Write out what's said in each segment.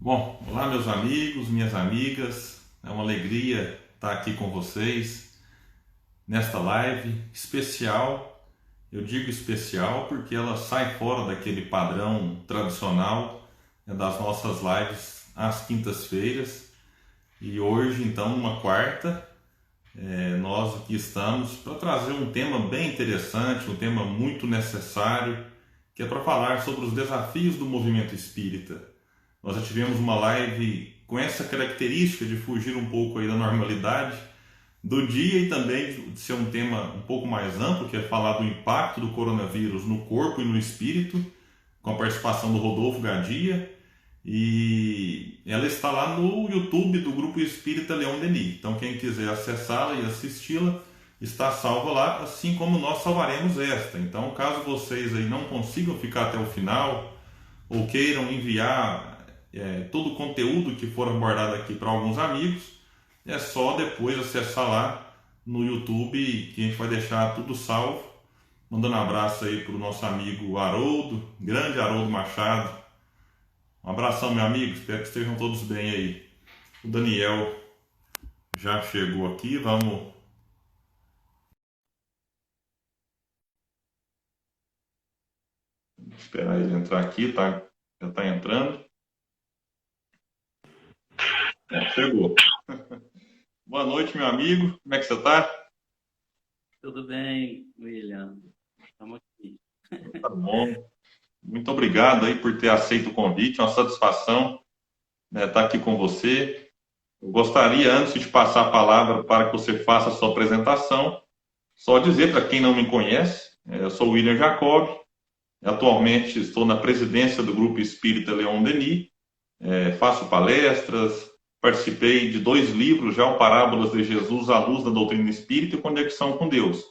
Bom, olá meus amigos, minhas amigas, é uma alegria estar aqui com vocês nesta live especial. Eu digo especial porque ela sai fora daquele padrão tradicional das nossas lives às quintas-feiras. E hoje, então, uma quarta, nós aqui estamos para trazer um tema bem interessante, um tema muito necessário, que é para falar sobre os desafios do movimento espírita. Nós já tivemos uma live com essa característica de fugir um pouco aí da normalidade do dia e também de ser um tema um pouco mais amplo, que é falar do impacto do coronavírus no corpo e no espírito, com a participação do Rodolfo Gadia. E ela está lá no YouTube do Grupo Espírita Leon Denis. Então quem quiser acessá-la e assisti-la, está salva lá, assim como nós salvaremos esta. Então caso vocês aí não consigam ficar até o final, ou queiram enviar todo o conteúdo que for abordado aqui para alguns amigos, é só depois acessar lá no YouTube, que a gente vai deixar tudo salvo. Mandando um abraço aí para o nosso amigo Haroldo, grande Haroldo Machado. Um abração, meu amigo, espero que estejam todos bem aí. O Daniel já chegou aqui, vamos esperar ele entrar aqui, tá? Já está entrando. Chegou. Boa noite, meu amigo, como é que você está? Tudo bem, William? Estamos aqui. Tá bom. Muito obrigado aí por ter aceito o convite, é uma satisfação, né, estar aqui com você. Eu gostaria, antes de passar a palavra para que você faça a sua apresentação, só dizer para quem não me conhece, eu sou o William Jacob, atualmente estou na presidência do Grupo Espírita Leon Denis, faço palestras, participei de 2 livros já, o Parábolas de Jesus à Luz da Doutrina Espírita e Conexão com Deus.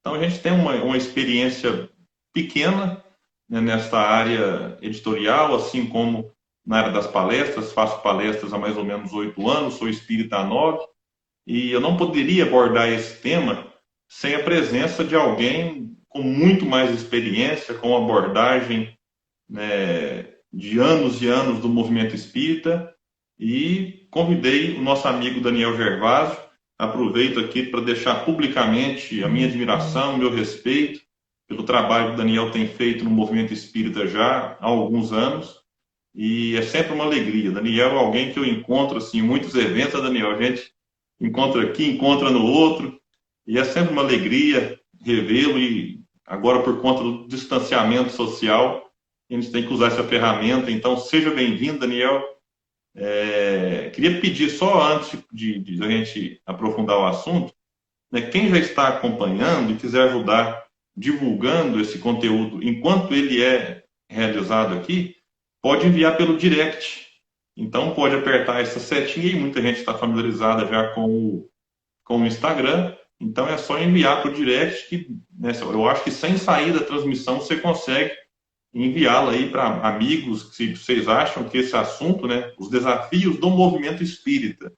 Então a gente tem uma experiência pequena, né, nesta área editorial, assim como na área das palestras, faço palestras há mais ou menos 8 anos, sou espírita há 9, e eu não poderia abordar esse tema sem a presença de alguém com muito mais experiência, com uma abordagem, né, de anos e anos do movimento espírita, e convidei o nosso amigo Daniel Gervásio. Aproveito aqui para deixar publicamente a minha admiração, o meu respeito pelo trabalho que o Daniel tem feito no movimento espírita já há alguns anos, e é sempre uma alegria. Daniel é alguém que eu encontro assim, em muitos eventos, Daniel, a gente encontra aqui, encontra no outro, e é sempre uma alegria revê-lo, e agora por conta do distanciamento social, a gente tem que usar essa ferramenta. Então, seja bem-vindo, Daniel. Queria pedir só antes de a gente aprofundar o assunto, né, quem já está acompanhando e quiser ajudar divulgando esse conteúdo enquanto ele é realizado aqui, pode enviar pelo direct. Então pode apertar essa setinha, e muita gente está familiarizada já com o Instagram, então é só enviar para o direct, que, né, eu acho que sem sair da transmissão você consegue enviá-la aí para amigos, se vocês acham que esse assunto, né, os desafios do movimento espírita,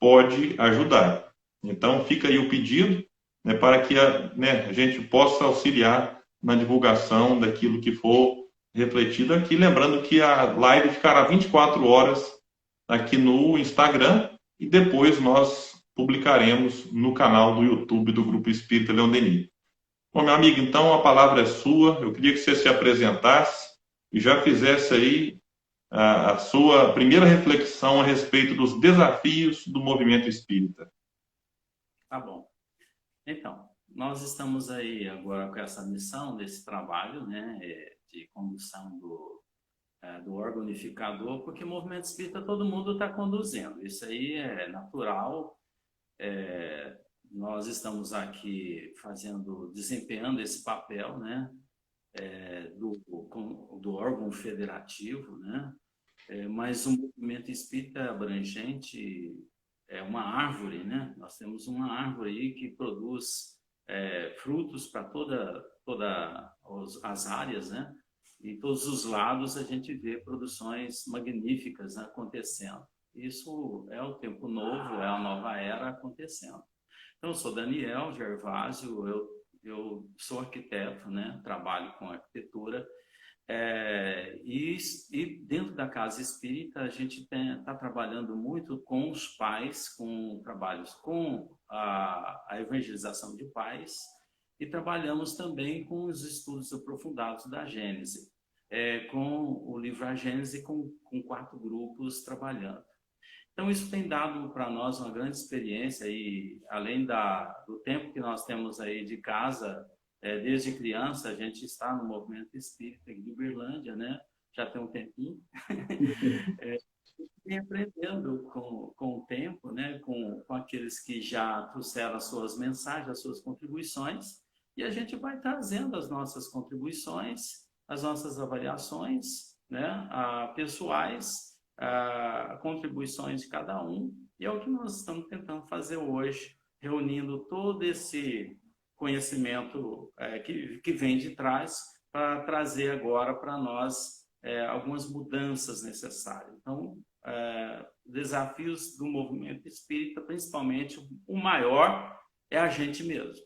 pode ajudar. Então fica aí o pedido, né, para que a gente possa auxiliar na divulgação daquilo que for refletido aqui. Lembrando que a live ficará 24 horas aqui no Instagram, e depois nós publicaremos no canal do YouTube do Grupo Espírita Leon Denis. Bom, meu amigo, então a palavra é sua. Eu queria que você se apresentasse e já fizesse aí a sua primeira reflexão a respeito dos desafios do movimento espírita. Tá bom. Então, nós estamos aí agora com essa missão desse trabalho, né, de condução do órgão unificador, porque o movimento espírita todo mundo está conduzindo. Isso aí é natural. Nós estamos aqui desempenhando esse papel, né, do órgão federativo, né, mas o movimento espírita é abrangente, é uma árvore, né? Nós temos uma árvore aí que produz frutos para toda as áreas, né? E todos os lados a gente vê produções magníficas, né, acontecendo. Isso é o tempo novo, é a nova era acontecendo. Então, eu sou Daniel Gervásio, eu sou arquiteto, né? Trabalho com arquitetura, e dentro da Casa Espírita, a gente está trabalhando muito com os pais, com trabalhos com a evangelização de pais, e trabalhamos também com os estudos aprofundados da Gênese, com o livro A Gênese, com 4 grupos trabalhando. Então, isso tem dado para nós uma grande experiência, e além do tempo que nós temos aí de casa, desde criança, a gente está no movimento espírita de Uberlândia, né? Já tem um tempinho. E aprendendo com o tempo, né? Com aqueles que já trouxeram as suas mensagens, as suas contribuições, e a gente vai trazendo as nossas contribuições, as nossas avaliações, né? Pessoais, contribuições de cada um, e é o que nós estamos tentando fazer hoje, reunindo todo esse conhecimento que vem de trás, para trazer agora para nós algumas mudanças necessárias. Então, desafios do movimento espírita, principalmente o maior é a gente mesmo,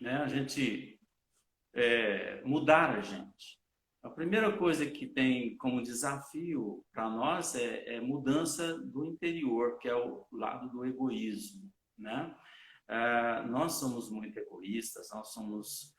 né? A gente mudar a gente. A primeira coisa que tem como desafio para nós é mudança do interior, que é o lado do egoísmo, né? Nós somos muito egoístas, nós somos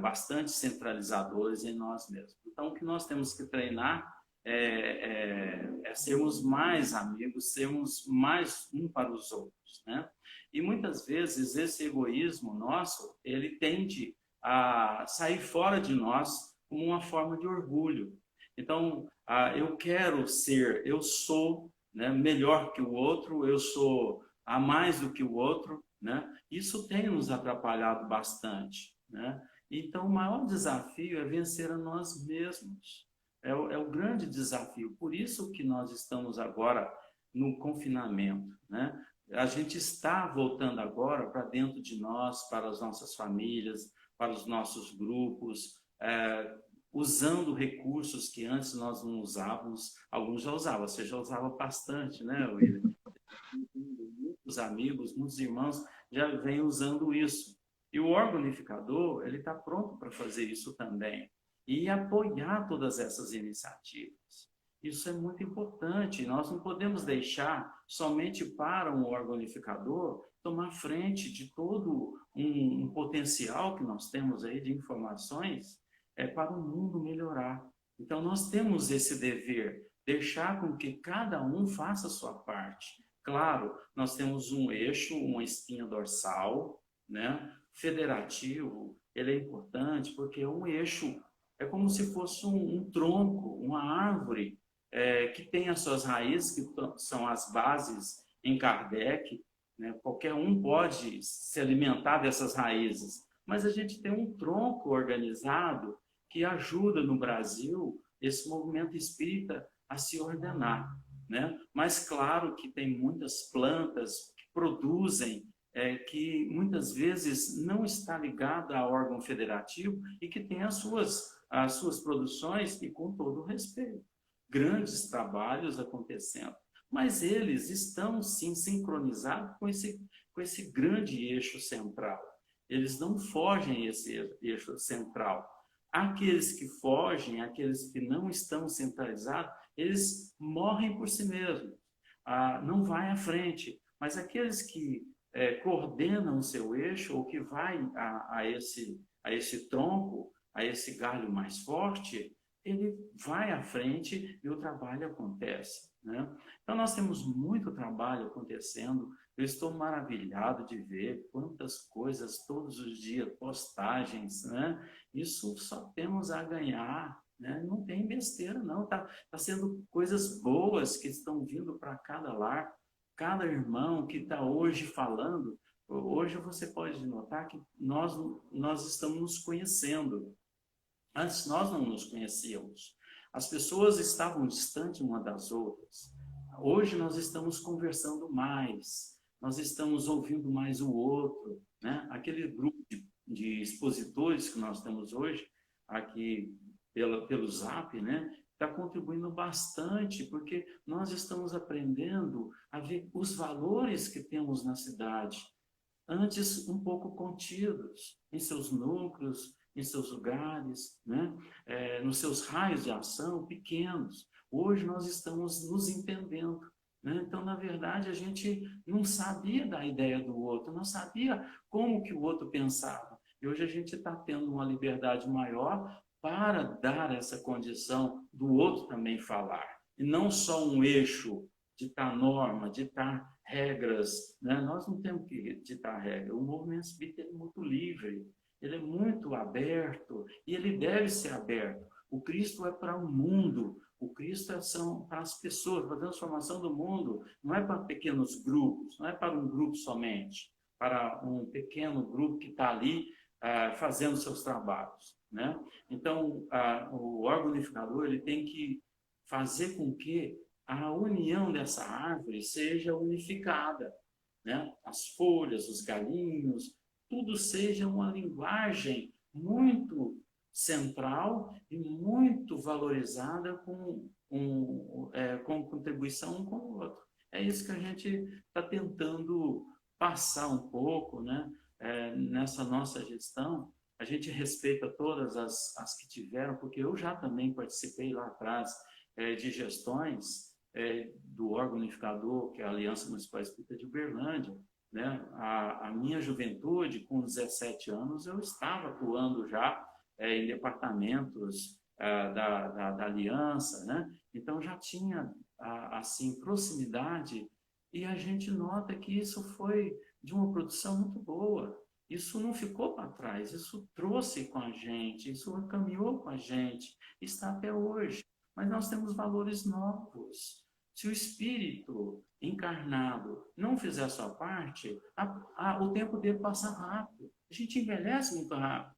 bastante centralizadores em nós mesmos. Então, o que nós temos que treinar é sermos mais amigos, sermos mais um para os outros, né? E muitas vezes esse egoísmo nosso, ele tende a sair fora de nós como uma forma de orgulho. Então, eu quero ser, eu sou, né, melhor que o outro, eu sou a mais do que o outro, né? Isso tem nos atrapalhado bastante, né? Então, o maior desafio é vencer a nós mesmos. É o grande desafio. Por isso que nós estamos agora no confinamento, né? A gente está voltando agora para dentro de nós, para as nossas famílias, para os nossos grupos, usando recursos que antes nós não usávamos. Alguns já usavam, você já usava bastante, né, William? Muitos amigos, muitos irmãos já vêm usando isso. E o órgão unificador, ele está pronto para fazer isso também. E apoiar todas essas iniciativas. Isso é muito importante. Nós não podemos deixar somente para um órgão unificador tomar frente de todo um potencial que nós temos aí de informações para o mundo melhorar. Então, nós temos esse dever, deixar com que cada um faça a sua parte. Claro, nós temos um eixo, uma espinha dorsal, né? Federativo, ele é importante porque é um eixo, é como se fosse um tronco, uma árvore, que tem as suas raízes, que são as bases em Kardec, né? Qualquer um pode se alimentar dessas raízes, mas a gente tem um tronco organizado que ajuda no Brasil esse movimento espírita a se ordenar, né? Mas claro que tem muitas plantas que produzem, que muitas vezes não está ligada a órgão federativo e que tem as suas produções, e com todo o respeito, grandes trabalhos acontecendo, mas eles estão sim sincronizados com esse grande eixo central. Eles não fogem esse eixo central. Aqueles que fogem, aqueles que não estão centralizados, eles morrem por si mesmos, não vai à frente. Mas aqueles que coordenam o seu eixo, ou que vai a esse tronco, a esse galho mais forte, ele vai à frente e o trabalho acontece, né? Então, nós temos muito trabalho acontecendo. Eu estou maravilhado de ver quantas coisas todos os dias, postagens, né? Isso só temos a ganhar, né? Não tem besteira, não. Tá sendo coisas boas que estão vindo para cada lar, cada irmão que está hoje falando. Hoje você pode notar que nós estamos nos conhecendo. Antes nós não nos conhecíamos. As pessoas estavam distantes uma das outras. Hoje nós estamos conversando mais, nós estamos ouvindo mais o outro, né? Aquele grupo de expositores que nós temos hoje, aqui pelo Zap, né? Está contribuindo bastante, porque nós estamos aprendendo a ver os valores que temos na cidade, antes um pouco contidos em seus núcleos, em seus lugares, né? Nos seus raios de ação pequenos. Hoje nós estamos nos entendendo, né? Então, na verdade, a gente não sabia da ideia do outro, não sabia como que o outro pensava. E hoje a gente está tendo uma liberdade maior para dar essa condição do outro também falar. E não só um eixo ditar norma, ditar regras, né? Nós não temos que ditar regra. O movimento espírita é muito livre, ele é muito aberto e ele deve ser aberto. O Cristo é para o mundo, o Cristo são para as pessoas, para a transformação do mundo, não é para pequenos grupos, não é para um grupo somente, para um pequeno grupo que está ali fazendo seus trabalhos, né? Então, o órgão unificador ele tem que fazer com que a união dessa árvore seja unificada, né? As folhas, os galinhos, tudo seja uma linguagem muito central e muito valorizada com contribuição um com o outro. É isso que a gente está tentando passar um pouco, né? Nessa nossa gestão. A gente respeita todas as que tiveram, porque eu já também participei lá atrás de gestões do órgão unificador, que é a Aliança Municipal Espírita de Uberlândia, né? A minha juventude, com 17 anos, eu estava atuando já em departamentos da Aliança, né? Então já tinha assim proximidade e a gente nota que isso foi de uma produção muito boa. Isso não ficou para trás, isso trouxe com a gente, isso caminhou com a gente, está até hoje. Mas nós temos valores novos. Se o espírito encarnado não fizer a sua parte, o tempo dele passa rápido. A gente envelhece muito rápido,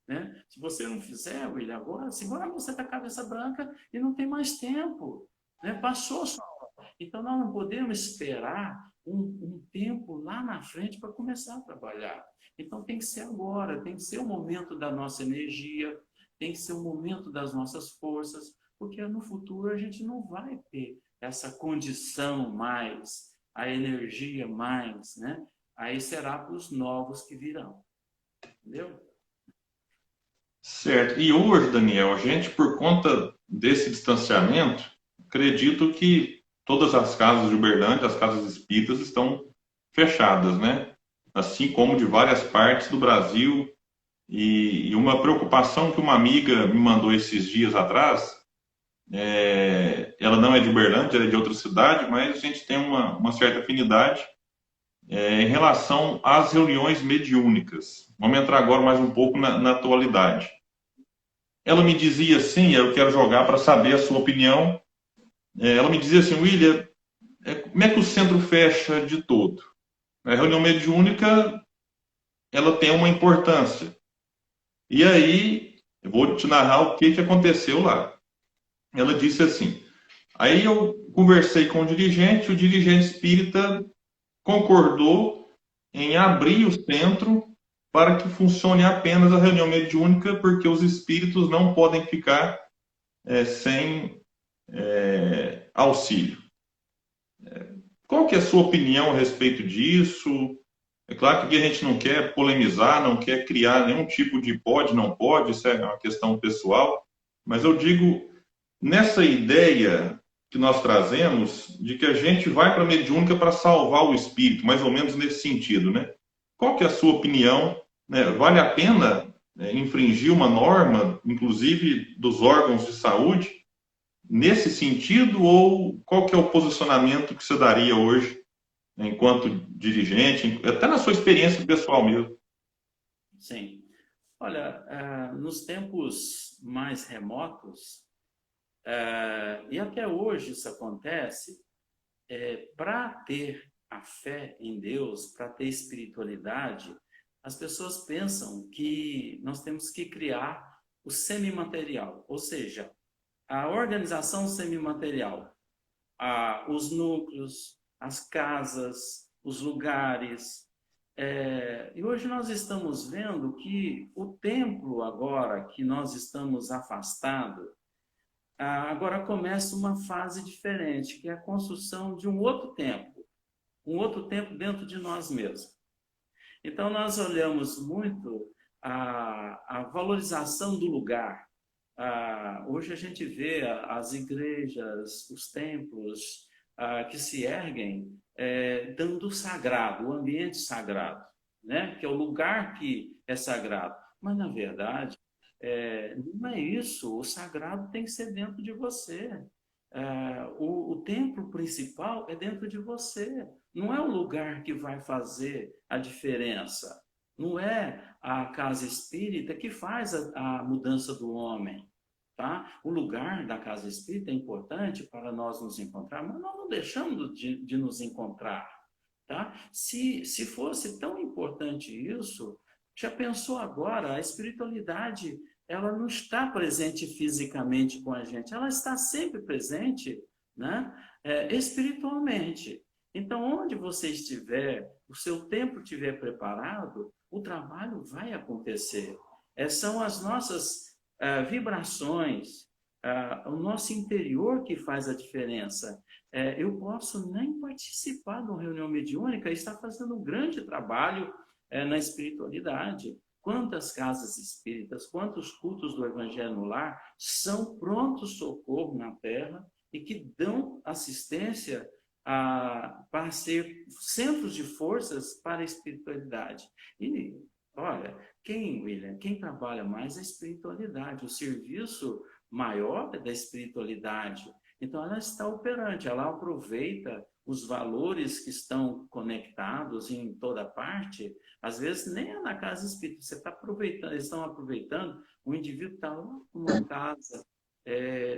né? Se você não fizer, William, agora você está com a cabeça branca e não tem mais tempo, né? Passou a sua hora. Então, nós não podemos esperar um tempo lá na frente para começar a trabalhar. Então, tem que ser agora, tem que ser o momento da nossa energia, tem que ser o momento das nossas forças, porque no futuro a gente não vai ter essa condição mais, a energia mais, né? Aí será para os novos que virão. Entendeu? Certo. E hoje, Daniel, a gente, por conta desse distanciamento, acredito que todas as casas de Uberlândia, as casas espíritas, estão fechadas, né? Assim como de várias partes do Brasil. E uma preocupação que uma amiga me mandou esses dias atrás, ela não é de Uberlândia, ela é de outra cidade, mas a gente tem uma certa afinidade em relação às reuniões mediúnicas. Vamos entrar agora mais um pouco na atualidade. Ela me dizia assim, eu quero jogar para saber a sua opinião, ela me dizia assim, William, como é que o centro fecha de todo? A reunião mediúnica, ela tem uma importância. E aí, eu vou te narrar o que aconteceu lá. Ela disse assim, aí eu conversei com o dirigente espírita concordou em abrir o centro para que funcione apenas a reunião mediúnica, porque os espíritos não podem ficar sem auxílio. Qual que é a sua opinião a respeito disso? É claro que a gente não quer polemizar, não quer criar nenhum tipo de pode, não pode, isso é uma questão pessoal, mas eu digo, nessa ideia que nós trazemos, de que a gente vai para a mediúnica para salvar o espírito, mais ou menos nesse sentido, né? Qual que é a sua opinião? Né? Vale a pena infringir uma norma, inclusive dos órgãos de saúde, nesse sentido, ou qual que é o posicionamento que você daria hoje, enquanto dirigente, até na sua experiência pessoal mesmo? Sim. Olha, nos tempos mais remotos, e até hoje isso acontece, para ter a fé em Deus, para ter espiritualidade, as pessoas pensam que nós temos que criar o semimaterial, ou seja, a organização semimaterial, os núcleos, as casas, os lugares. E hoje nós estamos vendo que o templo agora que nós estamos afastados, agora começa uma fase diferente, que é a construção de um outro templo dentro de nós mesmos. Então nós olhamos muito a valorização do lugar, Hoje a gente vê as igrejas, os templos que se erguem dando o sagrado, o ambiente sagrado, né? Que é o lugar que é sagrado. Mas, na verdade, não é isso. O sagrado tem que ser dentro de você. O templo principal é dentro de você. Não é o lugar que vai fazer a diferença. Não é a casa espírita que faz a mudança do homem. Tá? O lugar da casa espírita é importante para nós nos encontrar, mas nós não deixamos de nos encontrar. Tá? Se fosse tão importante isso, já pensou agora? A espiritualidade ela não está presente fisicamente com a gente, ela está sempre presente, né? Espiritualmente. Então, onde você estiver, o seu tempo estiver preparado, o trabalho vai acontecer. São as nossas vibrações, o nosso interior que faz a diferença. Eu posso nem participar de uma reunião mediúnica e estar fazendo um grande trabalho na espiritualidade. Quantas casas espíritas, quantos cultos do Evangelho no Lar são prontos socorro na Terra e que dão assistência para ser centros de forças para a espiritualidade. E, olha, William, quem trabalha mais é a espiritualidade, o serviço maior é da espiritualidade. Então, ela está operante, ela aproveita os valores que estão conectados em toda parte. Às vezes, nem é na casa espírita, você está aproveitando, eles estão aproveitando, o indivíduo está lá numa casa,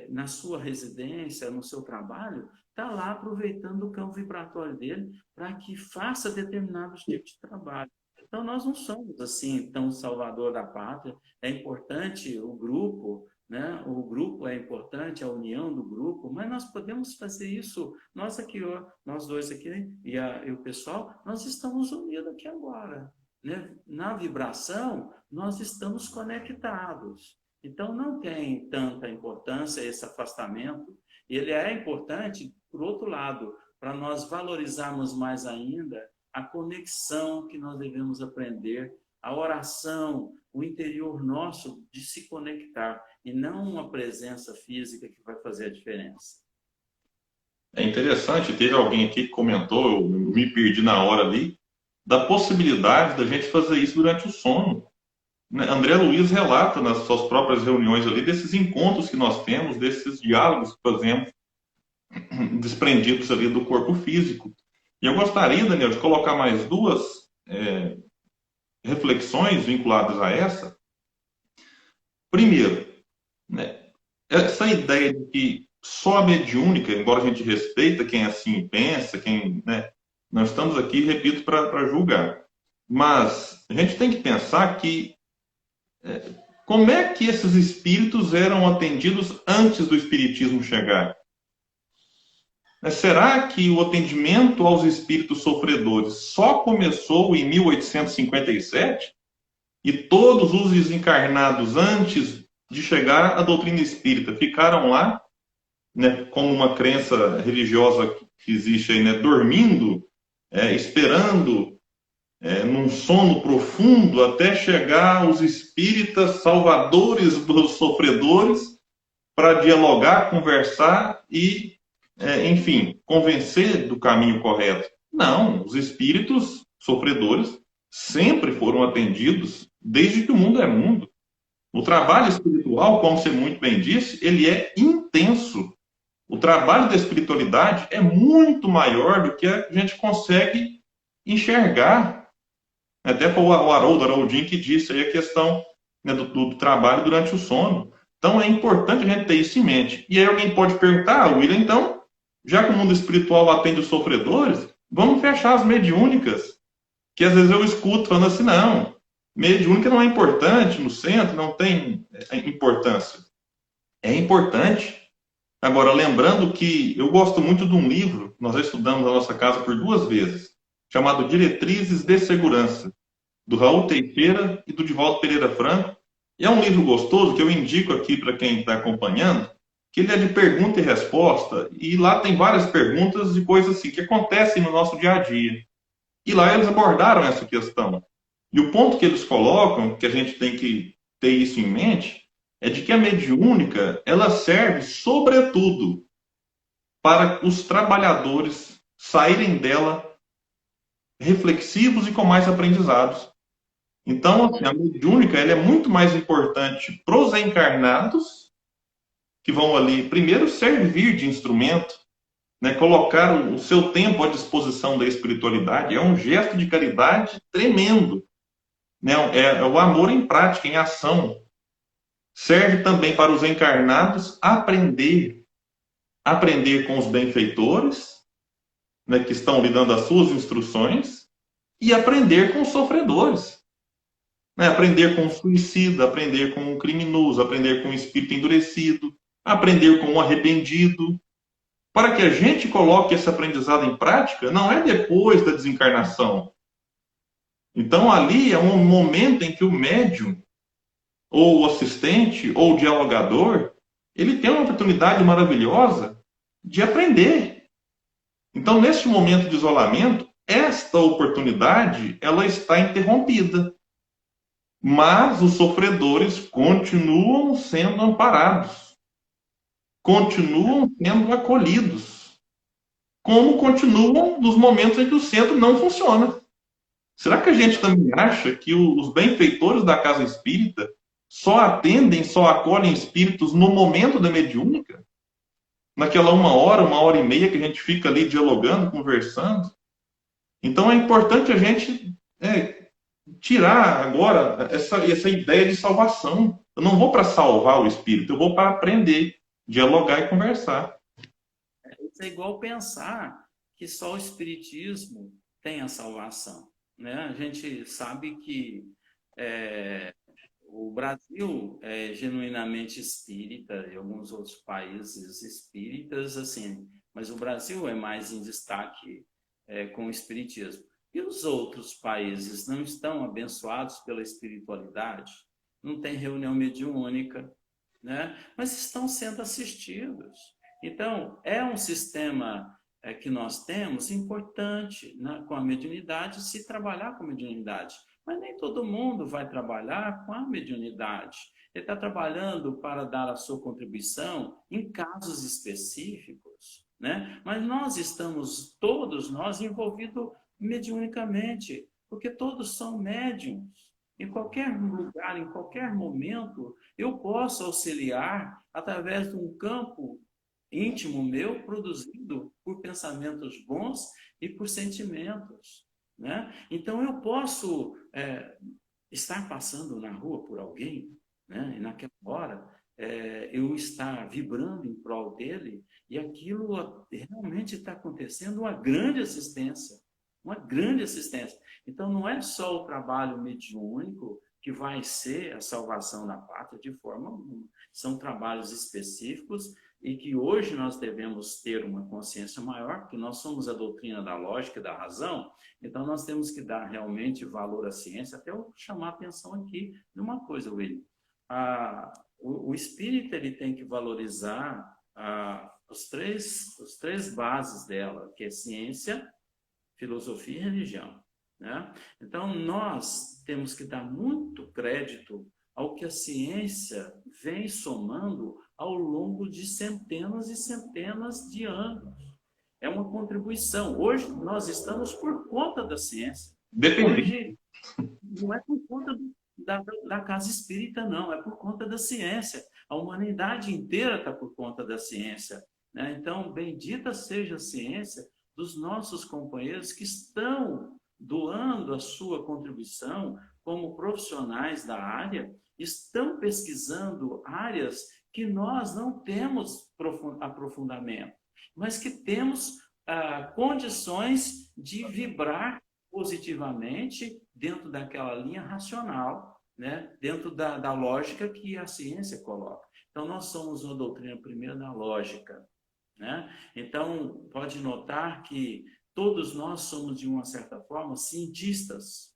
na sua residência, no seu trabalho, está lá aproveitando o campo vibratório dele para que faça determinados tipos de trabalho. Então, nós não somos assim tão salvador da pátria. É importante o grupo, né? O grupo é importante, a união do grupo, mas nós podemos fazer isso. Nós aqui, nós dois aqui, né? e o pessoal, nós estamos unidos aqui agora, né? Na vibração, nós estamos conectados. Então, não tem tanta importância esse afastamento. Ele é importante, por outro lado, para nós valorizarmos mais ainda a conexão que nós devemos aprender, a oração, o interior nosso de se conectar, e não uma presença física que vai fazer a diferença. É interessante, teve alguém aqui que comentou, eu me perdi na hora ali, da possibilidade da gente fazer isso durante o sono. André Luiz relata nas suas próprias reuniões ali desses encontros que nós temos, desses diálogos que fazemos, desprendidos ali do corpo físico. E eu gostaria, Daniel, de colocar mais duas reflexões vinculadas a essa. Primeiro, né, essa ideia de que só a mediúnica, embora a gente respeita quem assim pensa, quem, né, nós estamos aqui, repito, para julgar. Mas a gente tem que pensar que como é que esses espíritos eram atendidos antes do espiritismo chegar? Será que o atendimento aos espíritos sofredores só começou em 1857? E todos os desencarnados antes de chegar à doutrina espírita ficaram lá, né, como uma crença religiosa que existe aí, né, dormindo, esperando num sono profundo até chegar os espíritas salvadores dos sofredores para dialogar, conversar e, enfim, convencer do caminho correto. Não, os espíritos sofredores sempre foram atendidos desde que o mundo é mundo. O trabalho espiritual, como você muito bem disse, ele é intenso. O trabalho da espiritualidade é muito maior do que a gente consegue enxergar. Até foi o Haroldin que disse aí a questão, né, do trabalho durante o sono. Então é importante a gente ter isso em mente. E aí alguém pode perguntar, William, então, já que o mundo espiritual atende os sofredores, vamos fechar as mediúnicas. Que às vezes eu escuto falando assim, não, mediúnica não é importante no centro, não tem importância. É importante. Agora, lembrando que eu gosto muito de um livro, nós já estudamos na nossa casa por 2 vezes, chamado Diretrizes de Segurança, do Raul Teixeira e do Divaldo Pereira Franco. E é um livro gostoso que eu indico aqui para quem está acompanhando, que ele é de pergunta e resposta, e lá tem várias perguntas de coisas assim que acontecem no nosso dia a dia. E lá eles abordaram essa questão. E o ponto que eles colocam, que a gente tem que ter isso em mente, é de que a mediúnica, ela serve, sobretudo, para os trabalhadores saírem dela reflexivos e com mais aprendizados. Então, assim, a mediúnica ela é muito mais importante para os encarnados, que vão ali, primeiro, servir de instrumento, né, colocar o seu tempo à disposição da espiritualidade. É um gesto de caridade tremendo. Né? É o amor em prática, em ação. Serve também para os encarnados aprender com os benfeitores, né, que estão lhe dando as suas instruções, e aprender com os sofredores. Né? Aprender com o suicida, aprender com o criminoso, aprender com o espírito endurecido, aprender com o arrependido. Para que a gente coloque esse aprendizado em prática, não é depois da desencarnação. Então, ali é um momento em que o médium, ou o assistente, ou o dialogador, ele tem uma oportunidade maravilhosa de aprender. Então, neste momento de isolamento, esta oportunidade ela está interrompida. Mas os sofredores continuam sendo amparados, continuam sendo acolhidos, como continuam nos momentos em que o centro não funciona. Será que a gente também acha que os benfeitores da casa espírita só atendem, só acolhem espíritos no momento da mediúnica? Naquela uma hora e meia que a gente fica ali dialogando, conversando? Então é importante a gente tirar agora essa ideia de salvação. Eu não vou para salvar o espírito, eu vou para aprender, dialogar e conversar. Isso é igual pensar que só o espiritismo tem a salvação, né? A gente sabe que o Brasil é genuinamente espírita e alguns outros países espíritas, assim, mas o Brasil é mais em destaque com o espiritismo. E os outros países não estão abençoados pela espiritualidade? Não tem reunião mediúnica, né? Mas estão sendo assistidos. Então, é um sistema que nós temos importante, né, com a mediunidade, se trabalhar com a mediunidade. Mas nem todo mundo vai trabalhar com a mediunidade. Ele está trabalhando para dar a sua contribuição em casos específicos, né? Mas nós estamos, todos nós, envolvidos mediunicamente, porque todos são médiums. Em qualquer lugar, em qualquer momento, eu posso auxiliar através de um campo íntimo meu, produzido por pensamentos bons e por sentimentos, né? Então, eu posso estar passando na rua por alguém, né? E naquela hora, eu estar vibrando em prol dele, e aquilo realmente está acontecendo uma grande assistência. Uma grande assistência. Então, não é só o trabalho mediúnico que vai ser a salvação da pátria de forma alguma. São trabalhos específicos e que hoje nós devemos ter uma consciência maior, porque nós somos a doutrina da lógica e da razão, então nós temos que dar realmente valor à ciência. Até eu chamar a atenção aqui de uma coisa, William. O espírita ele tem que valorizar os três bases dela, que é ciência, filosofia e religião, né? Então, nós temos que dar muito crédito ao que a ciência vem somando ao longo de centenas e centenas de anos. É uma contribuição. Hoje, nós estamos por conta da ciência. Depende. Hoje, não é por conta da casa espírita, não. É por conta da ciência. A humanidade inteira está por conta da ciência, né? Então, bendita seja a ciência dos nossos companheiros que estão doando a sua contribuição como profissionais da área, estão pesquisando áreas que nós não temos aprofundamento, mas que temos condições de vibrar positivamente dentro daquela linha racional, né? Dentro da lógica que a ciência coloca. Então, nós somos uma doutrina primeira da lógica, né? Então, pode notar que todos nós somos, de uma certa forma, cientistas.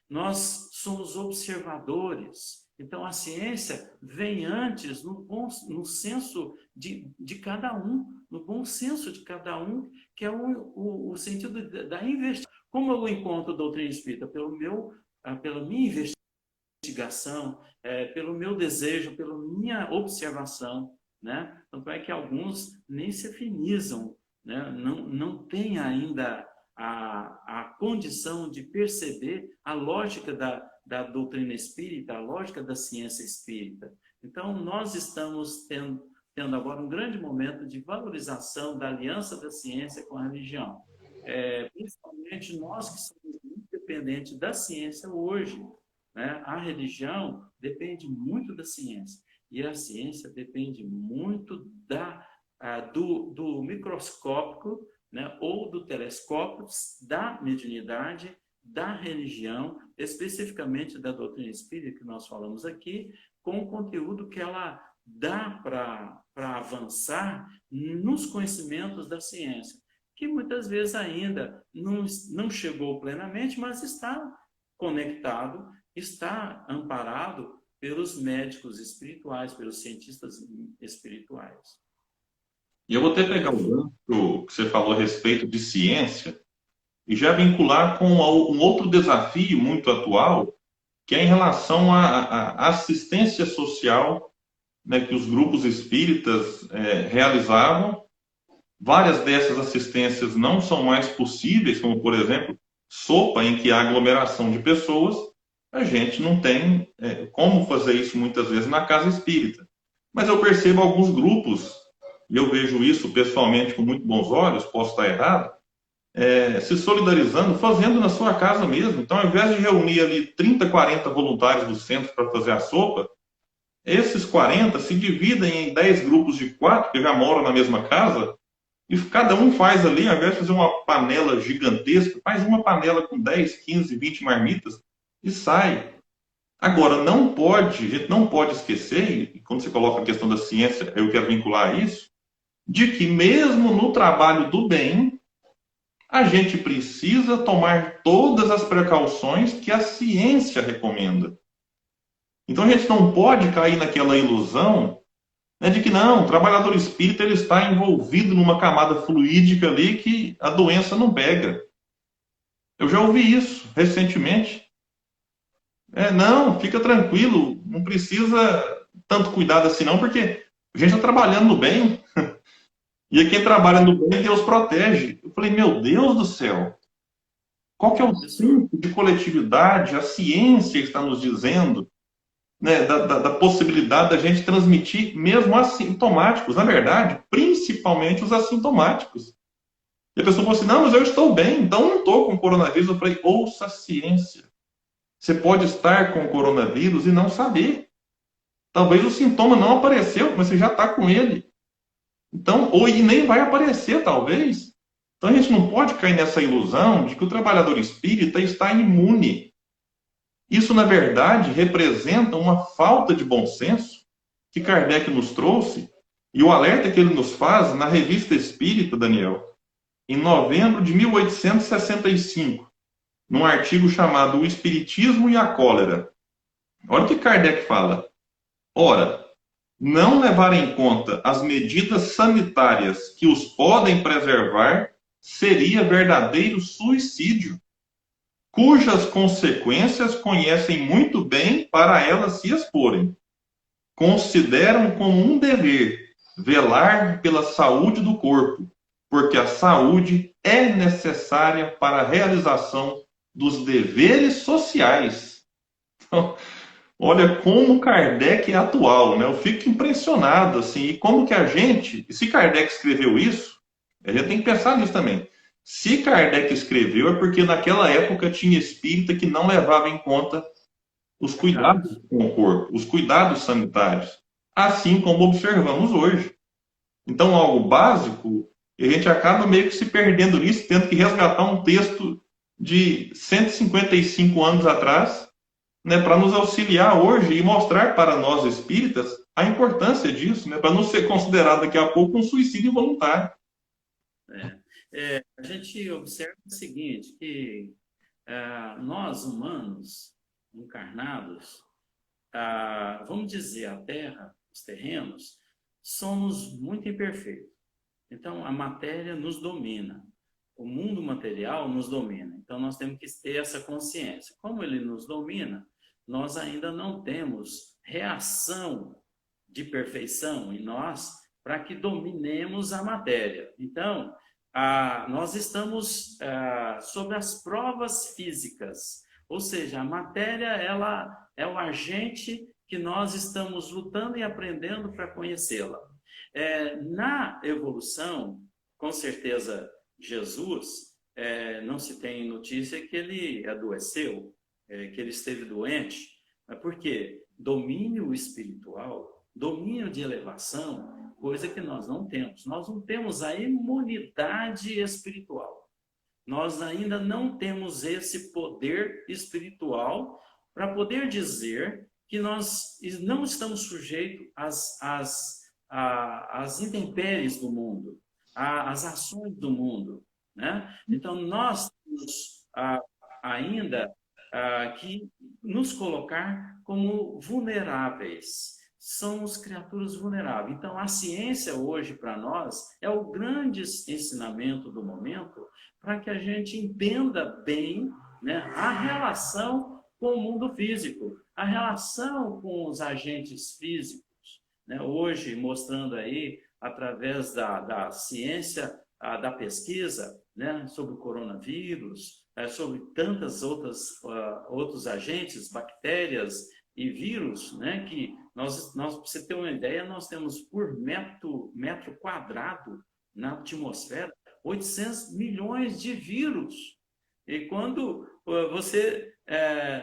Nós somos observadores. Então, a ciência vem antes no senso de cada um, no bom senso de cada um, que é o sentido da investigação. Como eu encontro a doutrina espírita? Pela minha investigação. investigação, pelo meu desejo, pela minha observação, né? Tanto é que alguns nem se afinizam, né? Não têm ainda a condição de perceber a lógica da doutrina espírita, a lógica da ciência espírita. Então, nós estamos tendo agora um grande momento de valorização da aliança da ciência com a religião. Principalmente nós que somos muito dependentes da ciência hoje, né? A religião depende muito da ciência, e a ciência depende muito do microscópico, né? Ou do telescópio, da mediunidade, da religião, especificamente da doutrina espírita que nós falamos aqui, com o conteúdo que ela dá para avançar nos conhecimentos da ciência, que muitas vezes ainda não chegou plenamente, mas está conectado, está amparado pelos médicos espirituais, pelos cientistas espirituais. E eu vou até pegar o gancho que você falou a respeito de ciência e já vincular com um outro desafio muito atual, que é em relação à assistência social, né, que os grupos espíritas realizavam. Várias dessas assistências não são mais possíveis, como, por exemplo, sopa em que há aglomeração de pessoas. A gente não tem como fazer isso muitas vezes na casa espírita. Mas eu percebo alguns grupos, e eu vejo isso pessoalmente com muito bons olhos, posso estar errado, se solidarizando, fazendo na sua casa mesmo. Então, ao invés de reunir ali 30, 40 voluntários do centro para fazer a sopa, esses 40 se dividem em 10 grupos de 4, que já moram na mesma casa, e cada um faz ali, ao invés de fazer uma panela gigantesca, faz uma panela com 10, 15, 20 marmitas e sai. Agora, a gente não pode esquecer, e quando você coloca a questão da ciência, eu quero vincular isso, de que mesmo no trabalho do bem, a gente precisa tomar todas as precauções que a ciência recomenda. Então a gente não pode cair naquela ilusão, né, de que não, o trabalhador espírita ele está envolvido numa camada fluídica ali que a doença não pega. Eu já ouvi isso recentemente. Não, fica tranquilo, não precisa tanto cuidado assim não, porque a gente está trabalhando no bem. E quem trabalha no bem, Deus protege. Eu falei, meu Deus do céu, qual que é o senso de coletividade? A ciência está nos dizendo, né, da possibilidade da gente transmitir mesmo assintomáticos, na verdade, principalmente os assintomáticos. E a pessoa falou assim, não, mas eu estou bem, então não estou com coronavírus. Eu falei, ouça a ciência. Você pode estar com coronavírus e não saber. Talvez o sintoma não apareceu, mas você já está com ele. Então, ou e nem vai aparecer, talvez. Então a gente não pode cair nessa ilusão de que o trabalhador espírita está imune. Isso, na verdade, representa uma falta de bom senso que Kardec nos trouxe e o alerta que ele nos faz na Revista Espírita, Daniel, em novembro de 1865, num artigo chamado O Espiritismo e a Cólera. Olha o que Kardec fala. Ora, não levar em conta as medidas sanitárias que os podem preservar seria verdadeiro suicídio, cujas consequências conhecem muito bem para elas se exporem. Consideram como um dever velar pela saúde do corpo, porque a saúde é necessária para a realização dos deveres sociais. Então, olha como Kardec é atual, né? Eu fico impressionado, assim, e como que a gente, e se Kardec escreveu isso, a gente tem que pensar nisso também. Se Kardec escreveu, é porque naquela época tinha espírita que não levava em conta os cuidados com o corpo, os cuidados sanitários, assim como observamos hoje. Então, algo básico, a gente acaba meio que se perdendo nisso, tendo que resgatar um texto de 155 anos atrás, né, para nos auxiliar hoje e mostrar para nós espíritas a importância disso, né, para não ser considerado daqui a pouco um suicídio voluntário. A gente observa o seguinte, que nós humanos encarnados, vamos dizer, a Terra, os terrenos, somos muito imperfeitos. Então, a matéria nos domina. O mundo material nos domina. Então, nós temos que ter essa consciência. Como ele nos domina, nós ainda não temos reação de perfeição em nós para que dominemos a matéria. Então, nós estamos sob as provas físicas, ou seja, a matéria ela é o agente que nós estamos lutando e aprendendo para conhecê-la. Na evolução, com certeza, Jesus, não se tem notícia que ele adoeceu, que ele esteve doente. Mas por quê? Domínio espiritual, domínio de elevação, coisa que nós não temos. Nós não temos a imunidade espiritual. Nós ainda não temos esse poder espiritual para poder dizer que nós não estamos sujeitos às intempéries do mundo, às ações do mundo, né? Então, nós temos ainda que nos colocar como vulneráveis. Somos criaturas vulneráveis. Então, a ciência hoje, para nós, é o grande ensinamento do momento para que a gente entenda bem, né, a relação com o mundo físico, a relação com os agentes físicos. Né? Hoje, mostrando aí, através da ciência, da pesquisa, né, sobre o coronavírus, sobre tantas outros agentes, bactérias e vírus, né, que nós, para você ter uma ideia, nós temos por metro quadrado na atmosfera 800 milhões de vírus. E quando você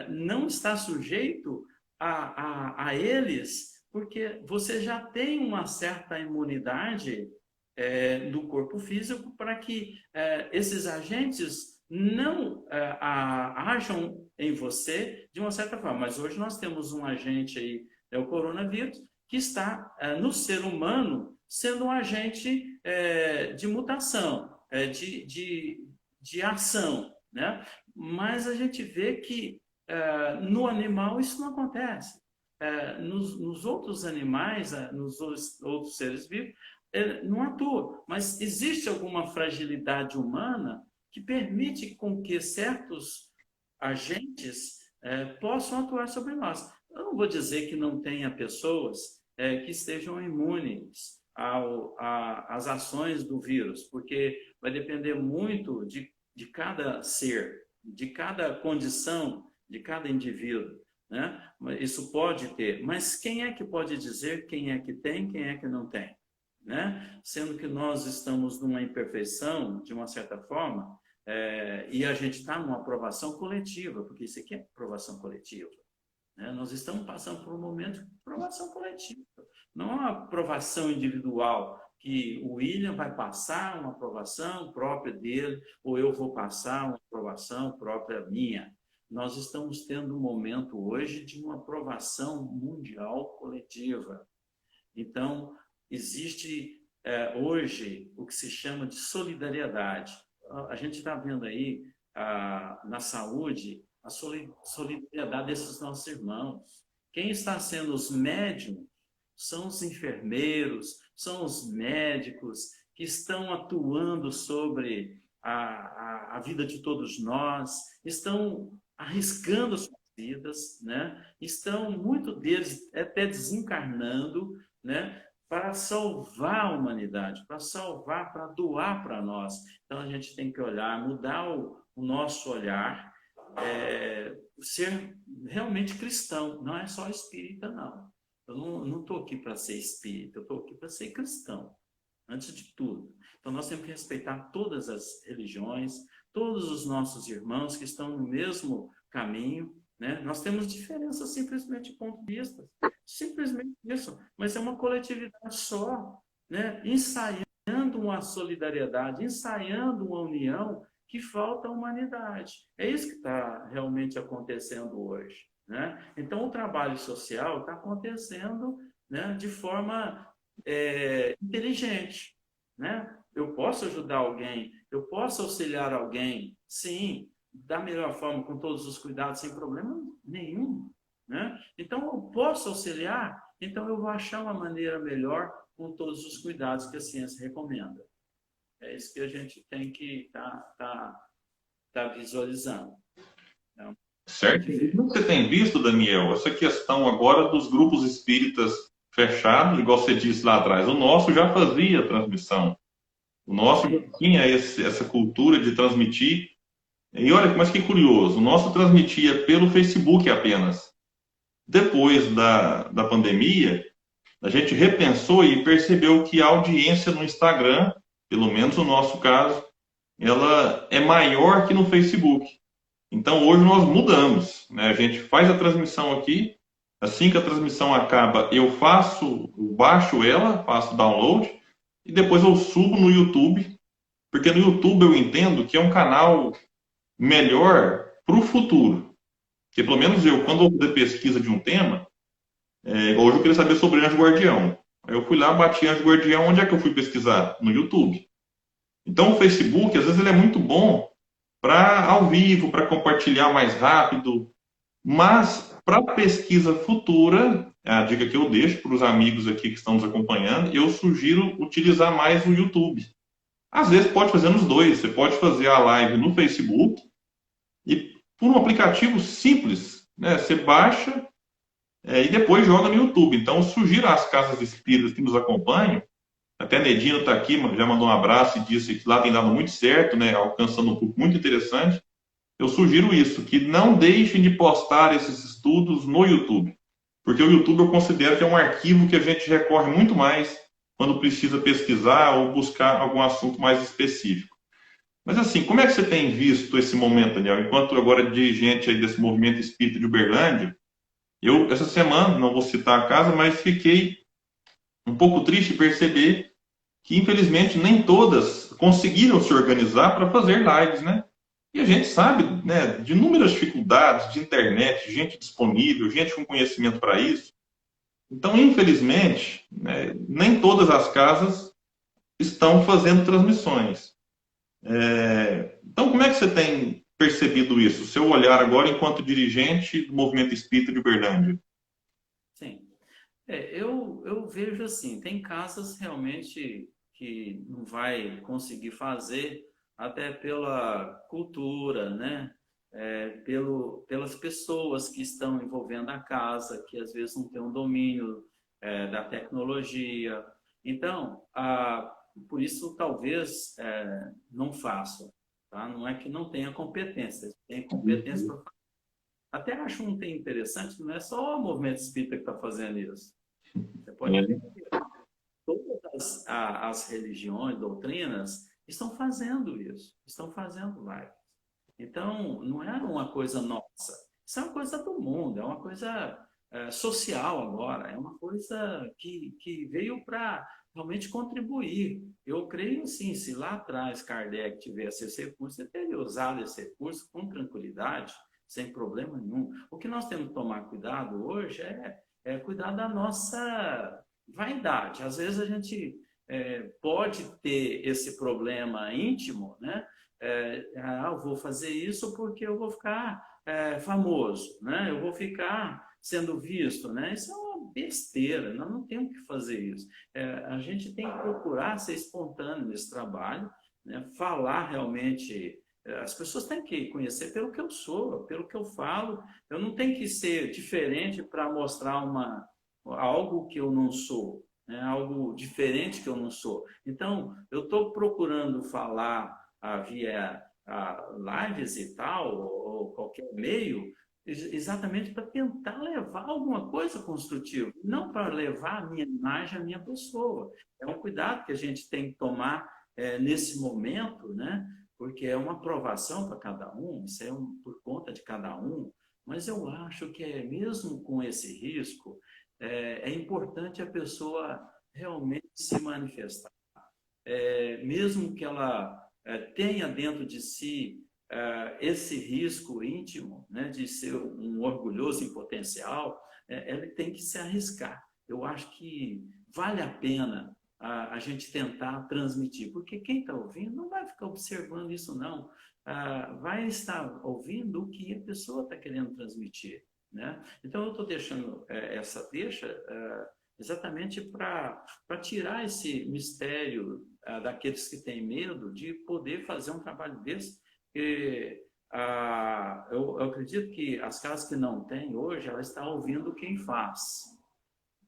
não está sujeito a eles, porque você já tem uma certa imunidade do corpo físico para que esses agentes não ajam em você de uma certa forma. Mas hoje nós temos um agente aí, o coronavírus, que está no ser humano sendo um agente de mutação, de ação, né? Mas a gente vê que no animal isso não acontece. Nos outros animais, nos outros seres vivos, não atua. Mas existe alguma fragilidade humana que permite com que certos agentes possam atuar sobre nós. Eu não vou dizer que não tenha pessoas que estejam imunes às ações do vírus, porque vai depender muito de cada ser, de cada condição, de cada indivíduo, né? Isso pode ter, mas quem é que pode dizer quem é que tem, quem é que não tem? Né? Sendo que nós estamos numa imperfeição, de uma certa forma, e a gente está numa aprovação coletiva, porque isso aqui é aprovação coletiva. Né? Nós estamos passando por um momento de aprovação coletiva, não uma aprovação individual, que o William vai passar uma aprovação própria dele, ou eu vou passar uma aprovação própria minha. Nós estamos tendo um momento hoje de uma aprovação mundial coletiva. Então, existe hoje o que se chama de solidariedade. A gente está vendo aí na saúde a solidariedade desses nossos irmãos. Quem está sendo os médiums são os enfermeiros, são os médicos que estão atuando sobre a vida de todos nós, estão arriscando suas vidas, né? Estão, muitos deles, até desencarnando, né? Para salvar a humanidade, para salvar, para doar para nós. Então a gente tem que olhar, mudar o nosso olhar, ser realmente cristão, não é só espírita, não. Eu não estou aqui para ser espírita, eu estou aqui para ser cristão, antes de tudo. Então nós temos que respeitar todas as religiões, todos os nossos irmãos que estão no mesmo caminho, né? Nós temos diferenças simplesmente de ponto de vista, simplesmente isso, mas é uma coletividade só, né? Ensaiando uma solidariedade, ensaiando uma união que falta à humanidade. É isso que está realmente acontecendo hoje, né? Então o trabalho social está acontecendo, né, de forma inteligente, né? Eu posso ajudar alguém, eu posso auxiliar alguém, sim, da melhor forma, com todos os cuidados, sem problema nenhum, né? Então, eu posso auxiliar, então eu vou achar uma maneira melhor com todos os cuidados que a ciência recomenda. É isso que a gente tem que tá visualizando. Né? Certo? E como você tem visto, Daniel, essa questão agora dos grupos espíritas fechados, igual você disse lá atrás, o nosso já fazia transmissão, o nosso já Sim, tinha essa cultura de transmitir. E olha, mas que curioso, o nosso transmitia pelo Facebook apenas. Depois da pandemia, a gente repensou e percebeu que a audiência no Instagram, pelo menos no nosso caso, ela é maior que no Facebook. Então hoje nós mudamos, né? A gente faz a transmissão aqui, assim que a transmissão acaba, eu baixo ela, faço download e depois eu subo no YouTube, porque no YouTube eu entendo que é um canal melhor para o futuro. Porque pelo menos eu, quando eu vou fazer pesquisa de um tema, hoje eu queria saber sobre anjo guardião. Aí eu fui lá, bati anjo guardião, onde é que eu fui pesquisar? No YouTube. Então o Facebook, às vezes ele é muito bom para ao vivo, para compartilhar mais rápido, mas para pesquisa futura, a dica que eu deixo para os amigos aqui que estão nos acompanhando, eu sugiro utilizar mais o YouTube. Às vezes pode fazer nos dois, você pode fazer a live no Facebook e por um aplicativo simples, né? Você baixa e depois joga no YouTube. Então, eu sugiro às casas espíritas que nos acompanham, até a Nedino está aqui, já mandou um abraço e disse que lá tem dado muito certo, né? Alcançando um público muito interessante. Eu sugiro isso, que não deixem de postar esses estudos no YouTube, porque o YouTube eu considero que é um arquivo que a gente recorre muito mais quando precisa pesquisar ou buscar algum assunto mais específico. Mas assim, como é que você tem visto esse momento, Daniel? Enquanto agora dirigente aí desse movimento espírita de Uberlândia, eu essa semana, não vou citar a casa, mas fiquei um pouco triste de perceber que infelizmente nem todas conseguiram se organizar para fazer lives, né? E a gente sabe, né, de inúmeras dificuldades de internet, gente disponível, gente com conhecimento para isso. Então, infelizmente, né, nem todas as casas estão fazendo transmissões. Então, como é que você tem percebido isso? O seu olhar agora enquanto dirigente do Movimento Espírita de Uberlândia? sim. Eu vejo assim, tem casas realmente que não vai conseguir fazer, até pela cultura, né? Pelas pessoas que estão envolvendo a casa, que às vezes não têm um domínio, da tecnologia. Então, por isso talvez não façam, tá? Não é que não tenha competência, tem competência para. Até acho um tem interessante, que não é só o movimento espírita que está fazendo isso. Você pode ver que todas as religiões, doutrinas, estão fazendo isso, estão fazendo live. Então, não é uma coisa nossa, isso é uma coisa do mundo, é uma coisa social agora, é uma coisa que veio para realmente contribuir. Eu creio, sim, se lá atrás Kardec tivesse esse recurso, ele teria usado esse recurso com tranquilidade, sem problema nenhum. O que nós temos que tomar cuidado hoje é cuidar da nossa vaidade. Às vezes a gente pode ter esse problema íntimo, né? Eu vou fazer isso porque eu vou ficar famoso, né? Eu vou ficar sendo visto, né? Isso é uma besteira, nós não temos que fazer isso. A gente tem que procurar ser espontâneo nesse trabalho, né? Falar realmente. As pessoas têm que conhecer pelo que eu sou, pelo que eu falo. Eu não tenho que ser diferente para mostrar algo que eu não sou, né? Algo diferente que eu não sou. Então, eu estou procurando falar via lives e tal, ou qualquer meio, exatamente para tentar levar alguma coisa construtiva, não para levar a minha imagem, a minha pessoa. É um cuidado que a gente tem que tomar nesse momento, né? Porque é uma aprovação para cada um, isso é por conta de cada um, mas eu acho que mesmo com esse risco, é importante a pessoa realmente se manifestar. Mesmo que ela tenha dentro de si esse risco íntimo, né, de ser um orgulhoso em potencial, ele tem que se arriscar. Eu acho que vale a pena a gente tentar transmitir, porque quem está ouvindo não vai ficar observando isso, não. Vai estar ouvindo o que a pessoa está querendo transmitir. Né? Então, eu estou deixando essa deixa exatamente para tirar esse mistério daqueles que têm medo de poder fazer um trabalho desse. eu acredito que as casas que não têm hoje, elas estão ouvindo quem faz,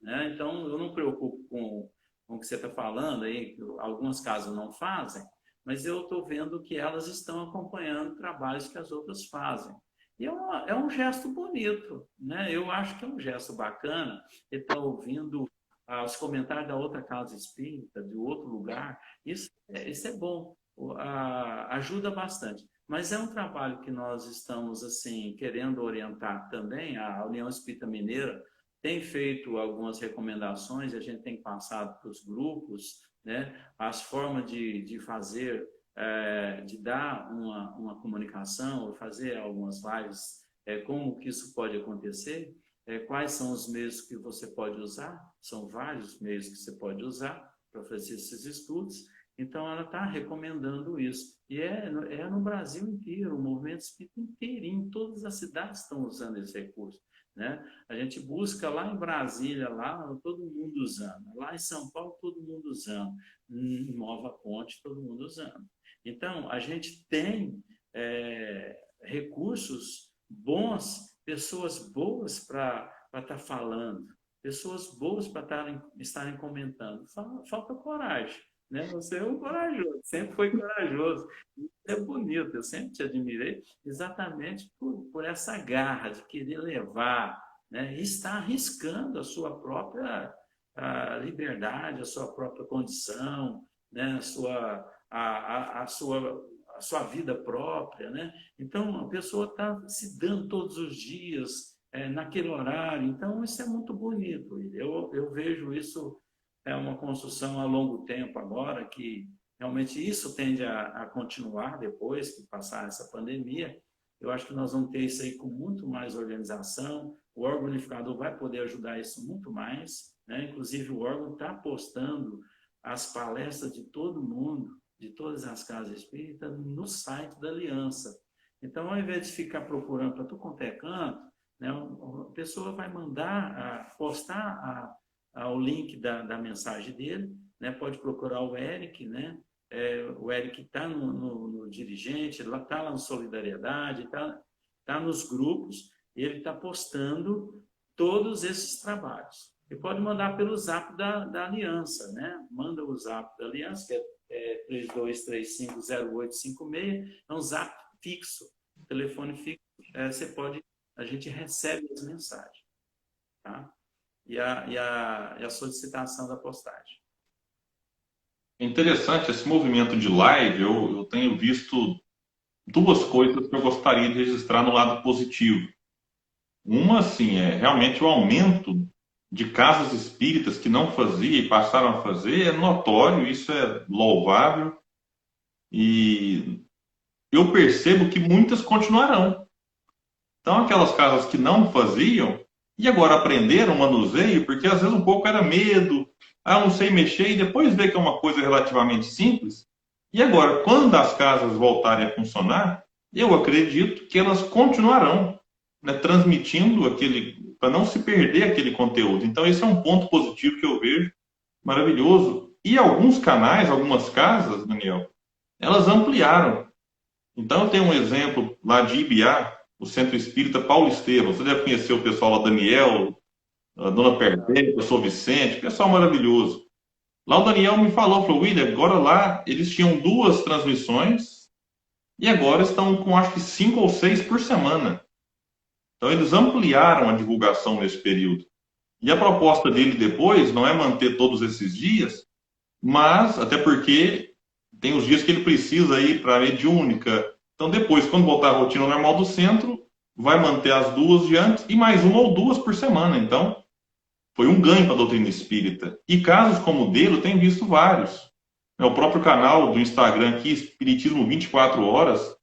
né? Então, eu não me preocupo com o que você está falando aí, que algumas casas não fazem, mas eu estou vendo que elas estão acompanhando trabalhos que as outras fazem. E é um gesto bonito, né? Eu acho que é um gesto bacana. Ele está ouvindo os comentários da outra casa espírita, de outro lugar. Isso é bom, ajuda bastante. Mas é um trabalho que nós estamos assim querendo orientar também. A União Espírita Mineira tem feito algumas recomendações, a gente tem passado para os grupos, né, as formas de fazer, de dar uma comunicação, fazer algumas lives, como que isso pode acontecer, quais são os meios que você pode usar, são vários meios que você pode usar para fazer esses estudos. Então, ela está recomendando isso. E é no Brasil inteiro, o movimento espírita inteirinho, todas as cidades estão usando esse recurso, né? A gente busca lá em Brasília, lá todo mundo usando, lá em São Paulo todo mundo usando, em Nova Ponte todo mundo usando. Então, a gente tem recursos bons, pessoas boas para estar falando, pessoas boas para estarem comentando. Falta coragem, né? Você é um corajoso, sempre foi corajoso. Isso é bonito, eu sempre te admirei exatamente por essa garra de querer levar, né? E estar arriscando a sua própria liberdade, a sua própria condição, né? A sua vida própria, né? Então, a pessoa está se dando todos os dias naquele horário. Então, isso é muito bonito. Eu vejo isso uma construção a longo tempo agora, que realmente isso tende a continuar depois que passar essa pandemia. Eu acho que nós vamos ter isso aí com muito mais organização. O órgão unificador vai poder ajudar isso muito mais, né? Inclusive, o órgão está postando as palestras de todo mundo, de todas as casas espíritas, no site da Aliança. Então, ao invés de ficar procurando para tudo quanto é canto, né, a pessoa vai mandar, postar o link da mensagem dele, né, pode procurar o Eric, né, o Eric está no dirigente, está lá no Solidariedade, está nos grupos, e ele está postando todos esses trabalhos. E pode mandar pelo zap da Aliança, né? Manda o zap da Aliança, que é 32350856, é um zap fixo, telefone fixo, a gente recebe as mensagens, tá? E a solicitação da postagem. É interessante esse movimento de live. Eu tenho visto duas coisas que eu gostaria de registrar no lado positivo. Uma, assim, é realmente o aumento de casas espíritas que não fazia e passaram a fazer, é notório, isso é louvável. E eu percebo que muitas continuarão. Então, aquelas casas que não faziam, e agora aprenderam o manuseio, porque às vezes um pouco era medo, não sei mexer, e depois vê que é uma coisa relativamente simples. E agora, quando as casas voltarem a funcionar, eu acredito que elas continuarão, né, transmitindo para não se perder aquele conteúdo. Então, esse é um ponto positivo que eu vejo, maravilhoso. E alguns canais, algumas casas, Daniel, elas ampliaram. Então, eu tenho um exemplo lá de Ibiá, o Centro Espírita Paulo Estevam. Você deve conhecer o pessoal lá, Daniel, a Dona Perdê, o Sou Vicente, pessoal maravilhoso. Lá o Daniel me falou, William, agora lá eles tinham 2 transmissões e agora estão com acho que 5 ou 6 por semana. Então eles ampliaram a divulgação nesse período. E a proposta dele depois não é manter todos esses dias, mas até porque tem os dias que ele precisa ir para a mediúnica. Então depois, quando voltar à rotina normal do centro, vai manter as 2 de antes e mais 1 ou 2 por semana. Então, foi um ganho para a doutrina espírita. E casos como o dele, eu tenho visto vários. O próprio canal do Instagram aqui, Espiritismo 24 Horas,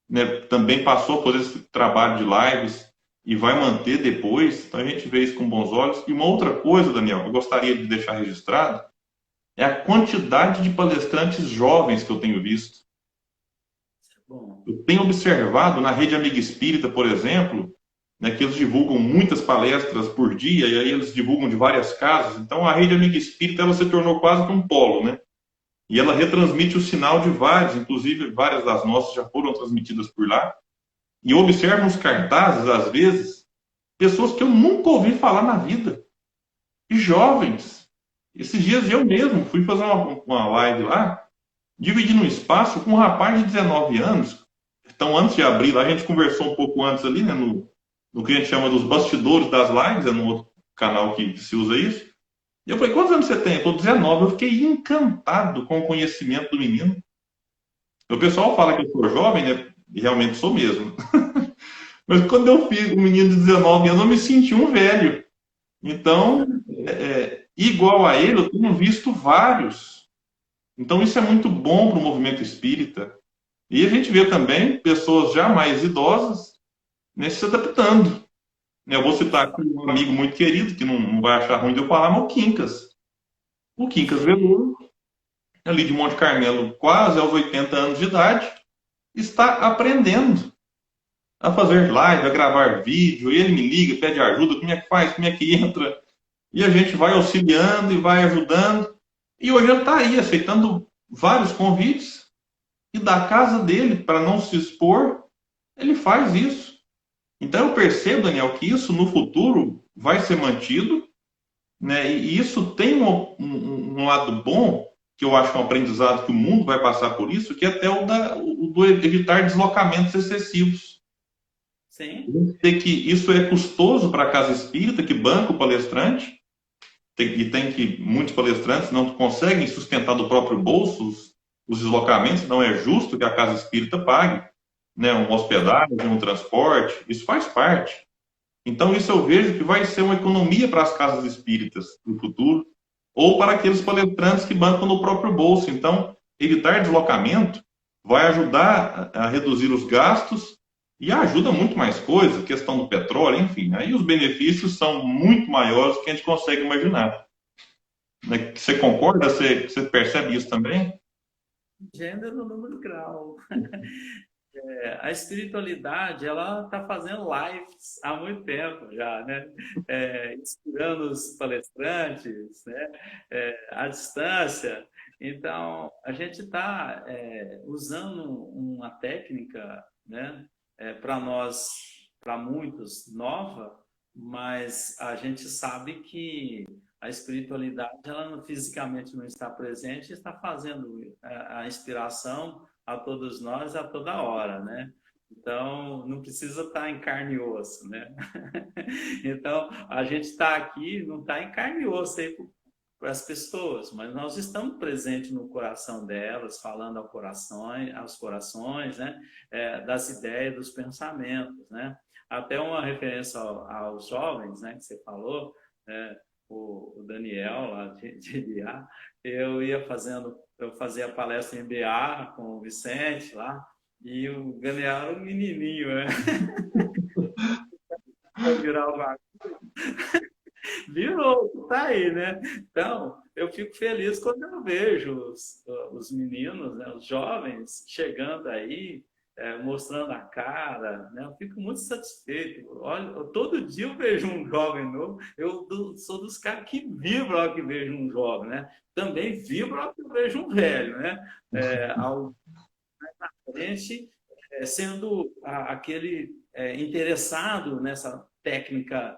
né, também passou a fazer esse trabalho de lives e vai manter depois. Então a gente vê isso com bons olhos. E uma outra coisa, Daniel, que eu gostaria de deixar registrado, é a quantidade de palestrantes jovens que eu tenho visto. Eu tenho observado na Rede Amiga Espírita, por exemplo, né, que eles divulgam muitas palestras por dia, e aí eles divulgam de várias casas. Então, a Rede Amiga Espírita ela se tornou quase que um polo, né? E ela retransmite o sinal de vários, inclusive várias das nossas já foram transmitidas por lá. E eu observo nos cartazes, às vezes, pessoas que eu nunca ouvi falar na vida, e jovens. Esses dias eu mesmo fui fazer uma live lá, dividindo um espaço com um rapaz de 19 anos. Então, antes de abrir lá, a gente conversou um pouco antes ali, né, no que a gente chama dos bastidores das lives, é no outro canal que se usa isso. E eu falei, quantos anos você tem? Eu tô 19. Eu fiquei encantado com o conhecimento do menino. O pessoal fala que eu sou jovem, né? E realmente sou mesmo. Mas quando eu fiz um menino de 19 anos, eu me senti um velho. Então, igual a ele, eu tenho visto vários. Então, isso é muito bom para o movimento espírita. E a gente vê também pessoas já mais idosas, né, se adaptando. Né, eu vou citar aqui um amigo muito querido, que não vai achar ruim de eu falar, mas o Quincas. O Quincas Veloso, ali de Monte Carmelo, quase aos 80 anos de idade, está aprendendo a fazer live, a gravar vídeo. E ele me liga, pede ajuda, como é que faz, como é que entra. E a gente vai auxiliando e vai ajudando. E hoje ele está aí, aceitando vários convites. E da casa dele, para não se expor, ele faz isso. Então eu percebo, Daniel, que isso no futuro vai ser mantido, né? E isso tem um lado bom, que eu acho que é um aprendizado que o mundo vai passar por isso, que é até o do evitar deslocamentos excessivos. Sim. Ter que isso é custoso para a casa espírita, que banca o palestrante, e tem que muitos palestrantes não conseguem sustentar do próprio bolso os deslocamentos, não é justo que a casa espírita pague, né, uma hospedagem, um transporte, isso faz parte. Então, isso eu vejo que vai ser uma economia para as casas espíritas no futuro, ou para aqueles palestrantes que bancam no próprio bolso. Então, evitar deslocamento vai ajudar a reduzir os gastos e ajuda muito mais coisas, questão do petróleo, enfim. Aí os benefícios são muito maiores do que a gente consegue imaginar. Né? Você concorda? Você percebe isso também? Gênero, número, grau. A espiritualidade, ela está fazendo lives há muito tempo já, né? Inspirando os palestrantes, né? À distância. Então, a gente está usando uma técnica, né? Para nós, para muitos, nova, mas a gente sabe que a espiritualidade, ela fisicamente não está presente, está fazendo a inspiração a todos nós a toda hora, né? Então, não precisa estar em carne e osso, né? Então, a gente está aqui, não está em carne e osso aí para as pessoas, mas nós estamos presentes no coração delas, falando aos corações, né? Das ideias, dos pensamentos, né? Até uma referência aos jovens, né? Que você falou, né? O Daniel, lá de BA, eu fazia palestra em BA com o Vicente lá, e o Daniel era um menininho, né? Vai virar uma... Virou, tá aí, né? Então, eu fico feliz quando eu vejo os meninos, né, os jovens, chegando aí, mostrando a cara, né? Eu fico muito satisfeito. Olha, todo dia eu vejo um jovem novo, sou dos caras que vibram ao que vejo um jovem, né? Também vibro ao que eu vejo um velho, né? Ao na frente, sendo aquele interessado nessa técnica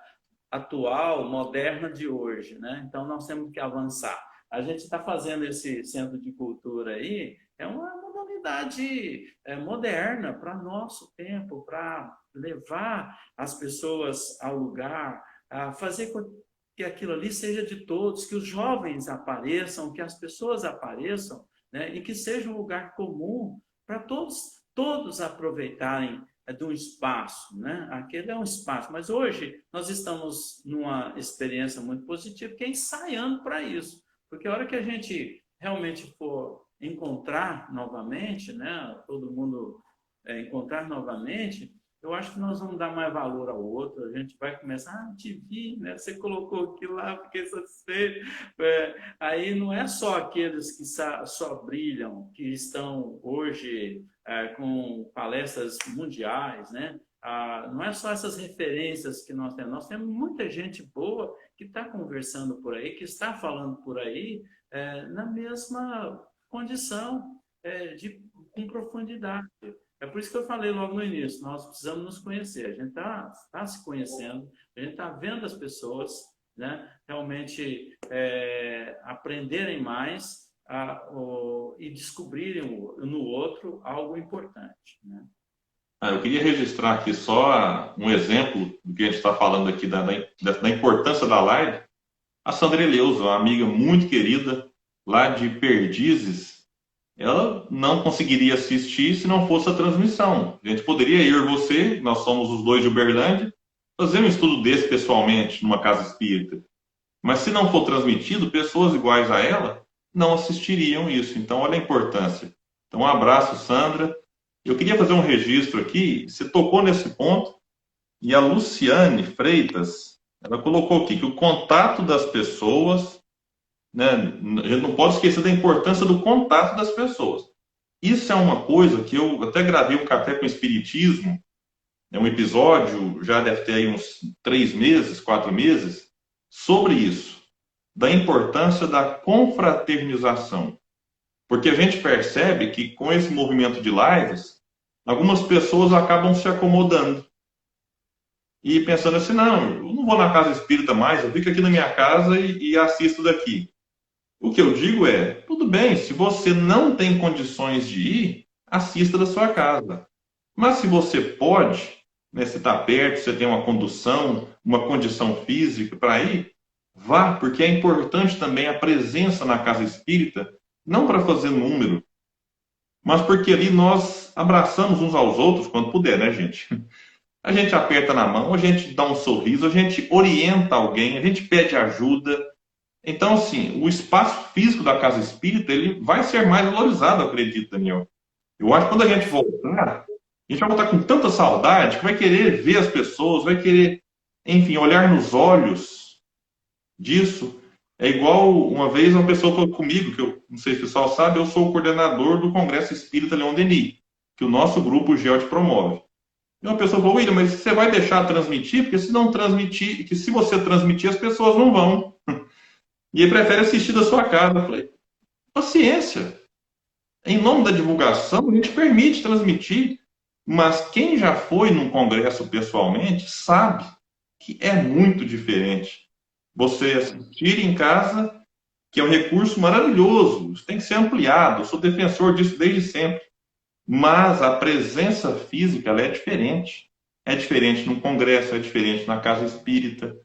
atual, moderna de hoje, né? Então, nós temos que avançar. A gente está fazendo esse centro de cultura aí, é uma modalidade moderna para nosso tempo, para levar as pessoas ao lugar, a fazer com que aquilo ali seja de todos, que os jovens apareçam, que as pessoas apareçam, né? E que seja um lugar comum para todos aproveitarem de um espaço, né? Aquele é um espaço, mas hoje nós estamos numa experiência muito positiva, que é ensaiando para isso, porque a hora que a gente realmente for encontrar novamente, né? Todo mundo encontrar novamente, eu acho que nós vamos dar mais valor ao outro, a gente vai começar, te vi, né? Você colocou aquilo lá, fiquei satisfeito. Aí não é só aqueles que só brilham, que estão hoje com palestras mundiais, né? Não é só essas referências que nós temos muita gente boa que está conversando por aí, que está falando por aí na mesma condição, com profundidade. É por isso que eu falei logo no início, nós precisamos nos conhecer. A gente tá se conhecendo, a gente está vendo as pessoas, né, realmente aprenderem mais e descobrirem no outro algo importante, né? Eu queria registrar aqui só um exemplo do que a gente está falando aqui, da importância da live. A Sandra Eleuso, uma amiga muito querida, lá de Perdizes, ela não conseguiria assistir se não fosse a transmissão. A gente poderia ir, você, nós somos os dois de Uberlândia, fazer um estudo desse pessoalmente numa casa espírita. Mas se não for transmitido, pessoas iguais a ela não assistiriam isso. Então, olha a importância. Então, um abraço, Sandra. Eu queria fazer um registro aqui. Você tocou nesse ponto e a Luciane Freitas, ela colocou aqui que o contato das pessoas, né, a gente não pode esquecer da importância do contato das pessoas. Isso é uma coisa que eu até gravei um café com o Espiritismo, é um episódio, já deve ter aí uns 3 meses, 4 meses, sobre isso, da importância da confraternização. Porque a gente percebe que com esse movimento de lives, algumas pessoas acabam se acomodando e pensando assim, não, eu não vou na casa espírita mais, eu fico aqui na minha casa e assisto daqui. O que eu digo é, tudo bem, se você não tem condições de ir, assista da sua casa. Mas se você pode, né, se está perto, você tem uma condução, uma condição física para ir, vá, porque é importante também a presença na casa espírita, não para fazer número, mas porque ali nós abraçamos uns aos outros quando puder, né, gente? A gente aperta na mão, a gente dá um sorriso, a gente orienta alguém, a gente pede ajuda. Então, assim, o espaço físico da casa espírita, ele vai ser mais valorizado, eu acredito, Daniel. Eu acho que quando a gente voltar, a gente vai voltar com tanta saudade que vai querer ver as pessoas, vai querer, enfim, olhar nos olhos disso. É igual uma vez uma pessoa falou comigo, que eu não sei se o pessoal sabe, eu sou o coordenador do Congresso Espírita Leon Denis, que o nosso grupo GEOT promove. E uma pessoa falou, William, mas você vai deixar transmitir? Porque se não transmitir, que se você transmitir, as pessoas não vão. E ele prefere assistir da sua casa. Eu falei, paciência. Em nome da divulgação, a gente permite transmitir, mas quem já foi num congresso pessoalmente sabe que é muito diferente. Você assistir em casa, que é um recurso maravilhoso, isso tem que ser ampliado. Eu sou defensor disso desde sempre. Mas a presença física ela é diferente. É diferente num congresso, é diferente na casa espírita.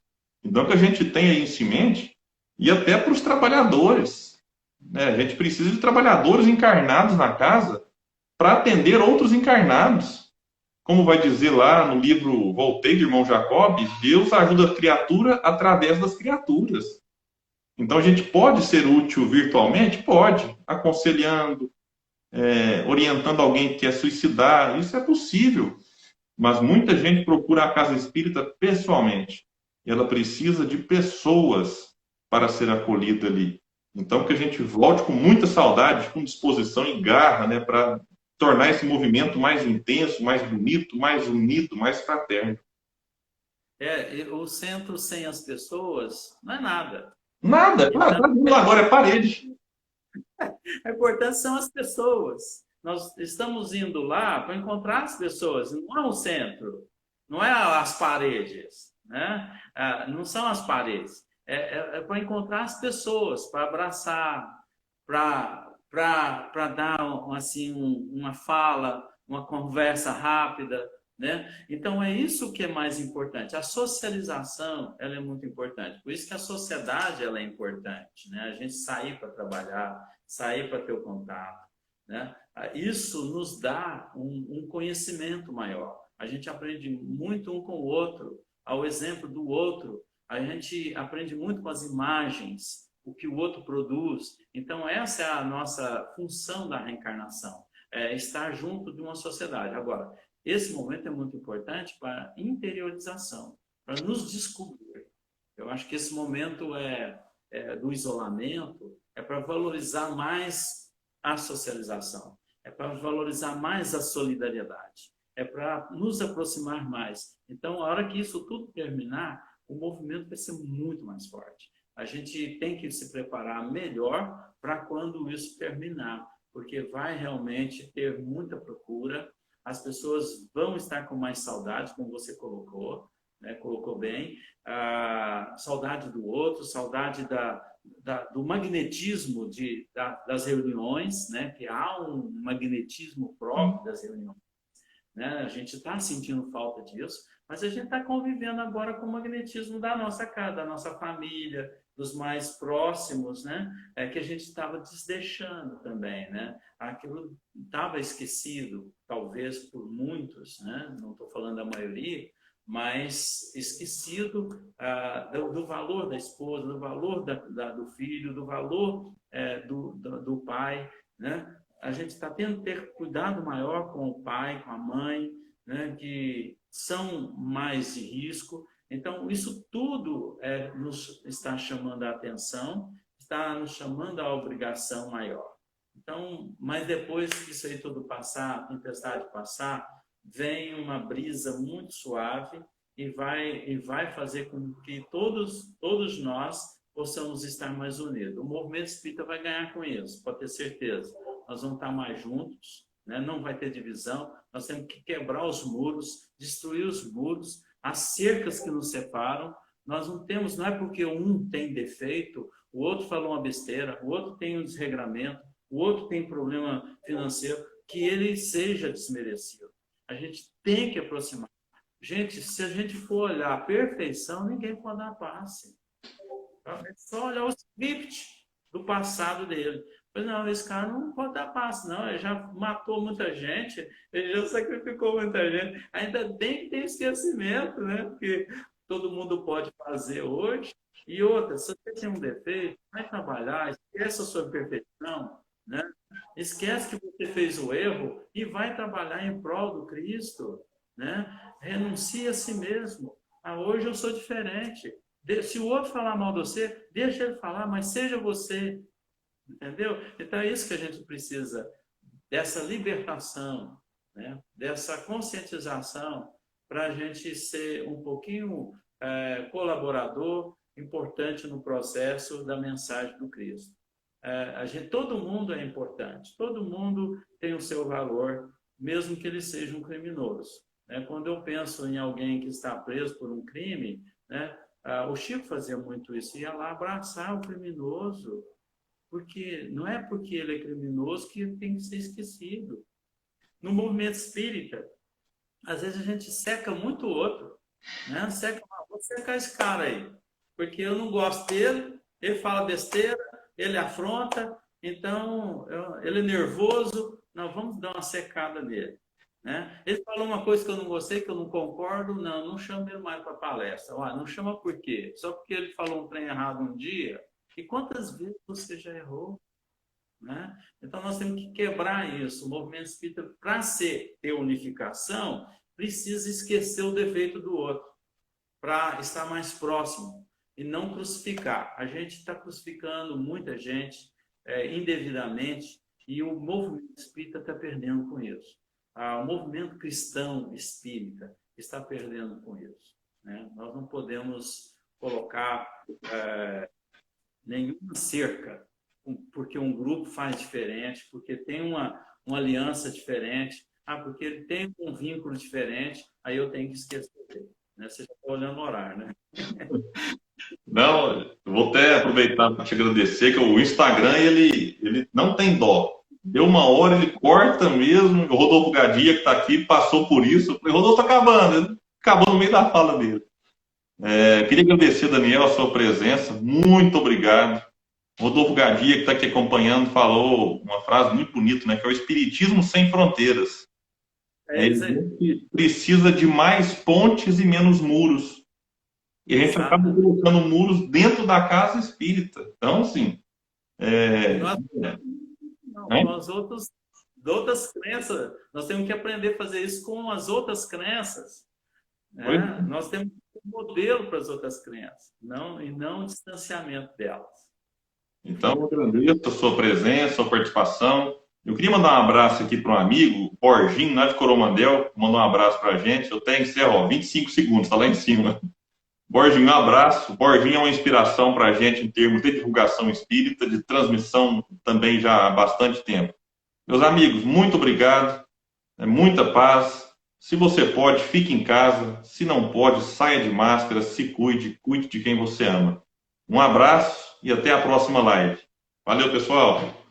Então, que a gente tenha isso em mente, e até para os trabalhadores, né? A gente precisa de trabalhadores encarnados na casa para atender outros encarnados. Como vai dizer lá no livro Voltei, do irmão Jacob, Deus ajuda a criatura através das criaturas. Então, a gente pode ser útil virtualmente? Pode, aconselhando, orientando alguém que quer suicidar, isso é possível. Mas muita gente procura a casa espírita pessoalmente. Ela precisa de pessoas para ser acolhida ali. Então, que a gente volte com muita saudade, com disposição e garra, né, para tornar esse movimento mais intenso, mais bonito, mais unido, mais fraterno. O centro sem as pessoas não é nada. Nada, Então, agora é parede. a importância são as pessoas. Nós estamos indo lá para encontrar as pessoas, não é o centro, não é as paredes, né? Não são as paredes, é para encontrar as pessoas, para abraçar, para dar assim, uma fala, uma conversa rápida, né? Então é isso que é mais importante. A socialização ela é muito importante. Por isso que a sociedade ela é importante, né? A gente sair para trabalhar, sair para ter o contato, né? Isso nos dá um conhecimento maior. A gente aprende muito um com o outro, ao exemplo do outro. A gente aprende muito com as imagens, o que o outro produz. Então essa é a nossa função da reencarnação, é estar junto de uma sociedade. Agora, esse momento é muito importante para interiorização, para nos descobrir. Eu acho que esse momento do isolamento é para valorizar mais a socialização, é para valorizar mais a solidariedade, é para nos aproximar mais. Então, a hora que isso tudo terminar, o movimento vai ser muito mais forte. A gente tem que se preparar melhor para quando isso terminar, porque vai realmente ter muita procura. as pessoas vão estar com mais saudade, como você colocou, né? Colocou bem, saudade do outro, saudade do magnetismo das reuniões, né? Que há um magnetismo próprio das reuniões, né? A gente está sentindo falta disso, mas a gente está convivendo agora com o magnetismo da nossa casa, da nossa família, dos mais próximos, né? Que a gente estava desdeixando também, né? Aquilo estava esquecido, talvez por muitos, né? Não estou falando da maioria, mas esquecido do valor da esposa, do valor do filho, do valor do pai, né? A gente está tendo que ter cuidado maior com o pai, com a mãe, né? Que são mais de risco. Então, isso tudo nos está chamando a atenção, está nos chamando a obrigação maior. Então, mas depois que isso aí tudo passar, a tempestade passar, vem uma brisa muito suave e vai fazer com que todos nós possamos estar mais unidos. O movimento espírita vai ganhar com isso, pode ter certeza. Nós vamos estar mais juntos, né? Não vai ter divisão, nós temos que quebrar os muros, destruir os muros, as cercas que nos separam. Nós não é porque um tem defeito, o outro falou uma besteira, o outro tem um desregramento, o outro tem problema financeiro, que ele seja desmerecido. A gente tem que aproximar. Gente, se a gente for olhar a perfeição, ninguém pode dar passe. É só olhar o script do passado dele. Pois não, esse cara não pode dar passe, não. Ele já matou muita gente, ele já sacrificou muita gente. Ainda bem que tem esquecimento, né? Porque todo mundo pode fazer hoje. E outra, se você tem um defeito, vai trabalhar, esquece a sua perfeição, né? Esquece que você fez o erro e vai trabalhar em prol do Cristo, né? Renuncia a si mesmo. Hoje eu sou diferente. Se o outro falar mal de você, deixa ele falar, mas seja você. Entendeu? Então é isso que a gente precisa, dessa libertação, né? Dessa conscientização, para a gente ser um pouquinho colaborador, importante no processo da mensagem do Cristo. Todo mundo é importante, todo mundo tem o seu valor, mesmo que ele seja um criminoso, né? Quando eu penso em alguém que está preso por um crime, né? O Chico fazia muito isso, ia lá abraçar o criminoso, porque não é porque ele é criminoso que ele tem que ser esquecido. No movimento espírita, às vezes a gente seca muito o outro, né? Vou secar esse cara aí, porque eu não gosto dele, ele fala besteira, ele afronta, então ele é nervoso, nós vamos dar uma secada nele, né? Ele falou uma coisa que eu não gostei, que eu não concordo, não chama ele mais para palestra. Não chama por quê? Só porque ele falou um trem errado um dia. E quantas vezes você já errou? Né? Então, nós temos que quebrar isso. O movimento espírita, para ter unificação, precisa esquecer o defeito do outro, para estar mais próximo e não crucificar. A gente está crucificando muita gente indevidamente e o movimento espírita está perdendo com isso. O movimento cristão espírita está perdendo com isso, né? Nós não podemos colocar nenhuma cerca, porque um grupo faz diferente, porque tem uma aliança diferente, porque ele tem um vínculo diferente, aí eu tenho que esquecer dele, né? Você já está olhando o horário, né? Não, eu vou até aproveitar para te agradecer, que o Instagram, ele não tem dó. Deu uma hora, ele corta mesmo. O Rodolfo Gadia, que está aqui, passou por isso. Eu falei, Rodolfo, está acabando. Ele acabou no meio da fala dele. Queria agradecer, Daniel, a sua presença. Muito obrigado. Rodolfo Gadia, que está aqui acompanhando, falou uma frase muito bonita, né? Que é o Espiritismo sem fronteiras. Isso aí. Precisa de mais pontes e menos muros. E a gente acaba colocando muros dentro da casa espírita. Então, assim... com as outras crenças. Nós temos que aprender a fazer isso com as outras crenças, né? Nós temos um modelo para as outras crenças, e não o distanciamento delas. Então, eu agradeço a sua presença, a sua participação. Eu queria mandar um abraço aqui para um amigo, o Borginho, lá de Coromandel, mandou um abraço para a gente. Eu tenho que ser, 25 segundos, está lá em cima. Borginho, um abraço. Borginho é uma inspiração para a gente em termos de divulgação espírita, de transmissão também já há bastante tempo. Meus amigos, muito obrigado. né? Muita paz. Se você pode, fique em casa. Se não pode, saia de máscara, se cuide, cuide de quem você ama. Um abraço e até a próxima live. Valeu, pessoal!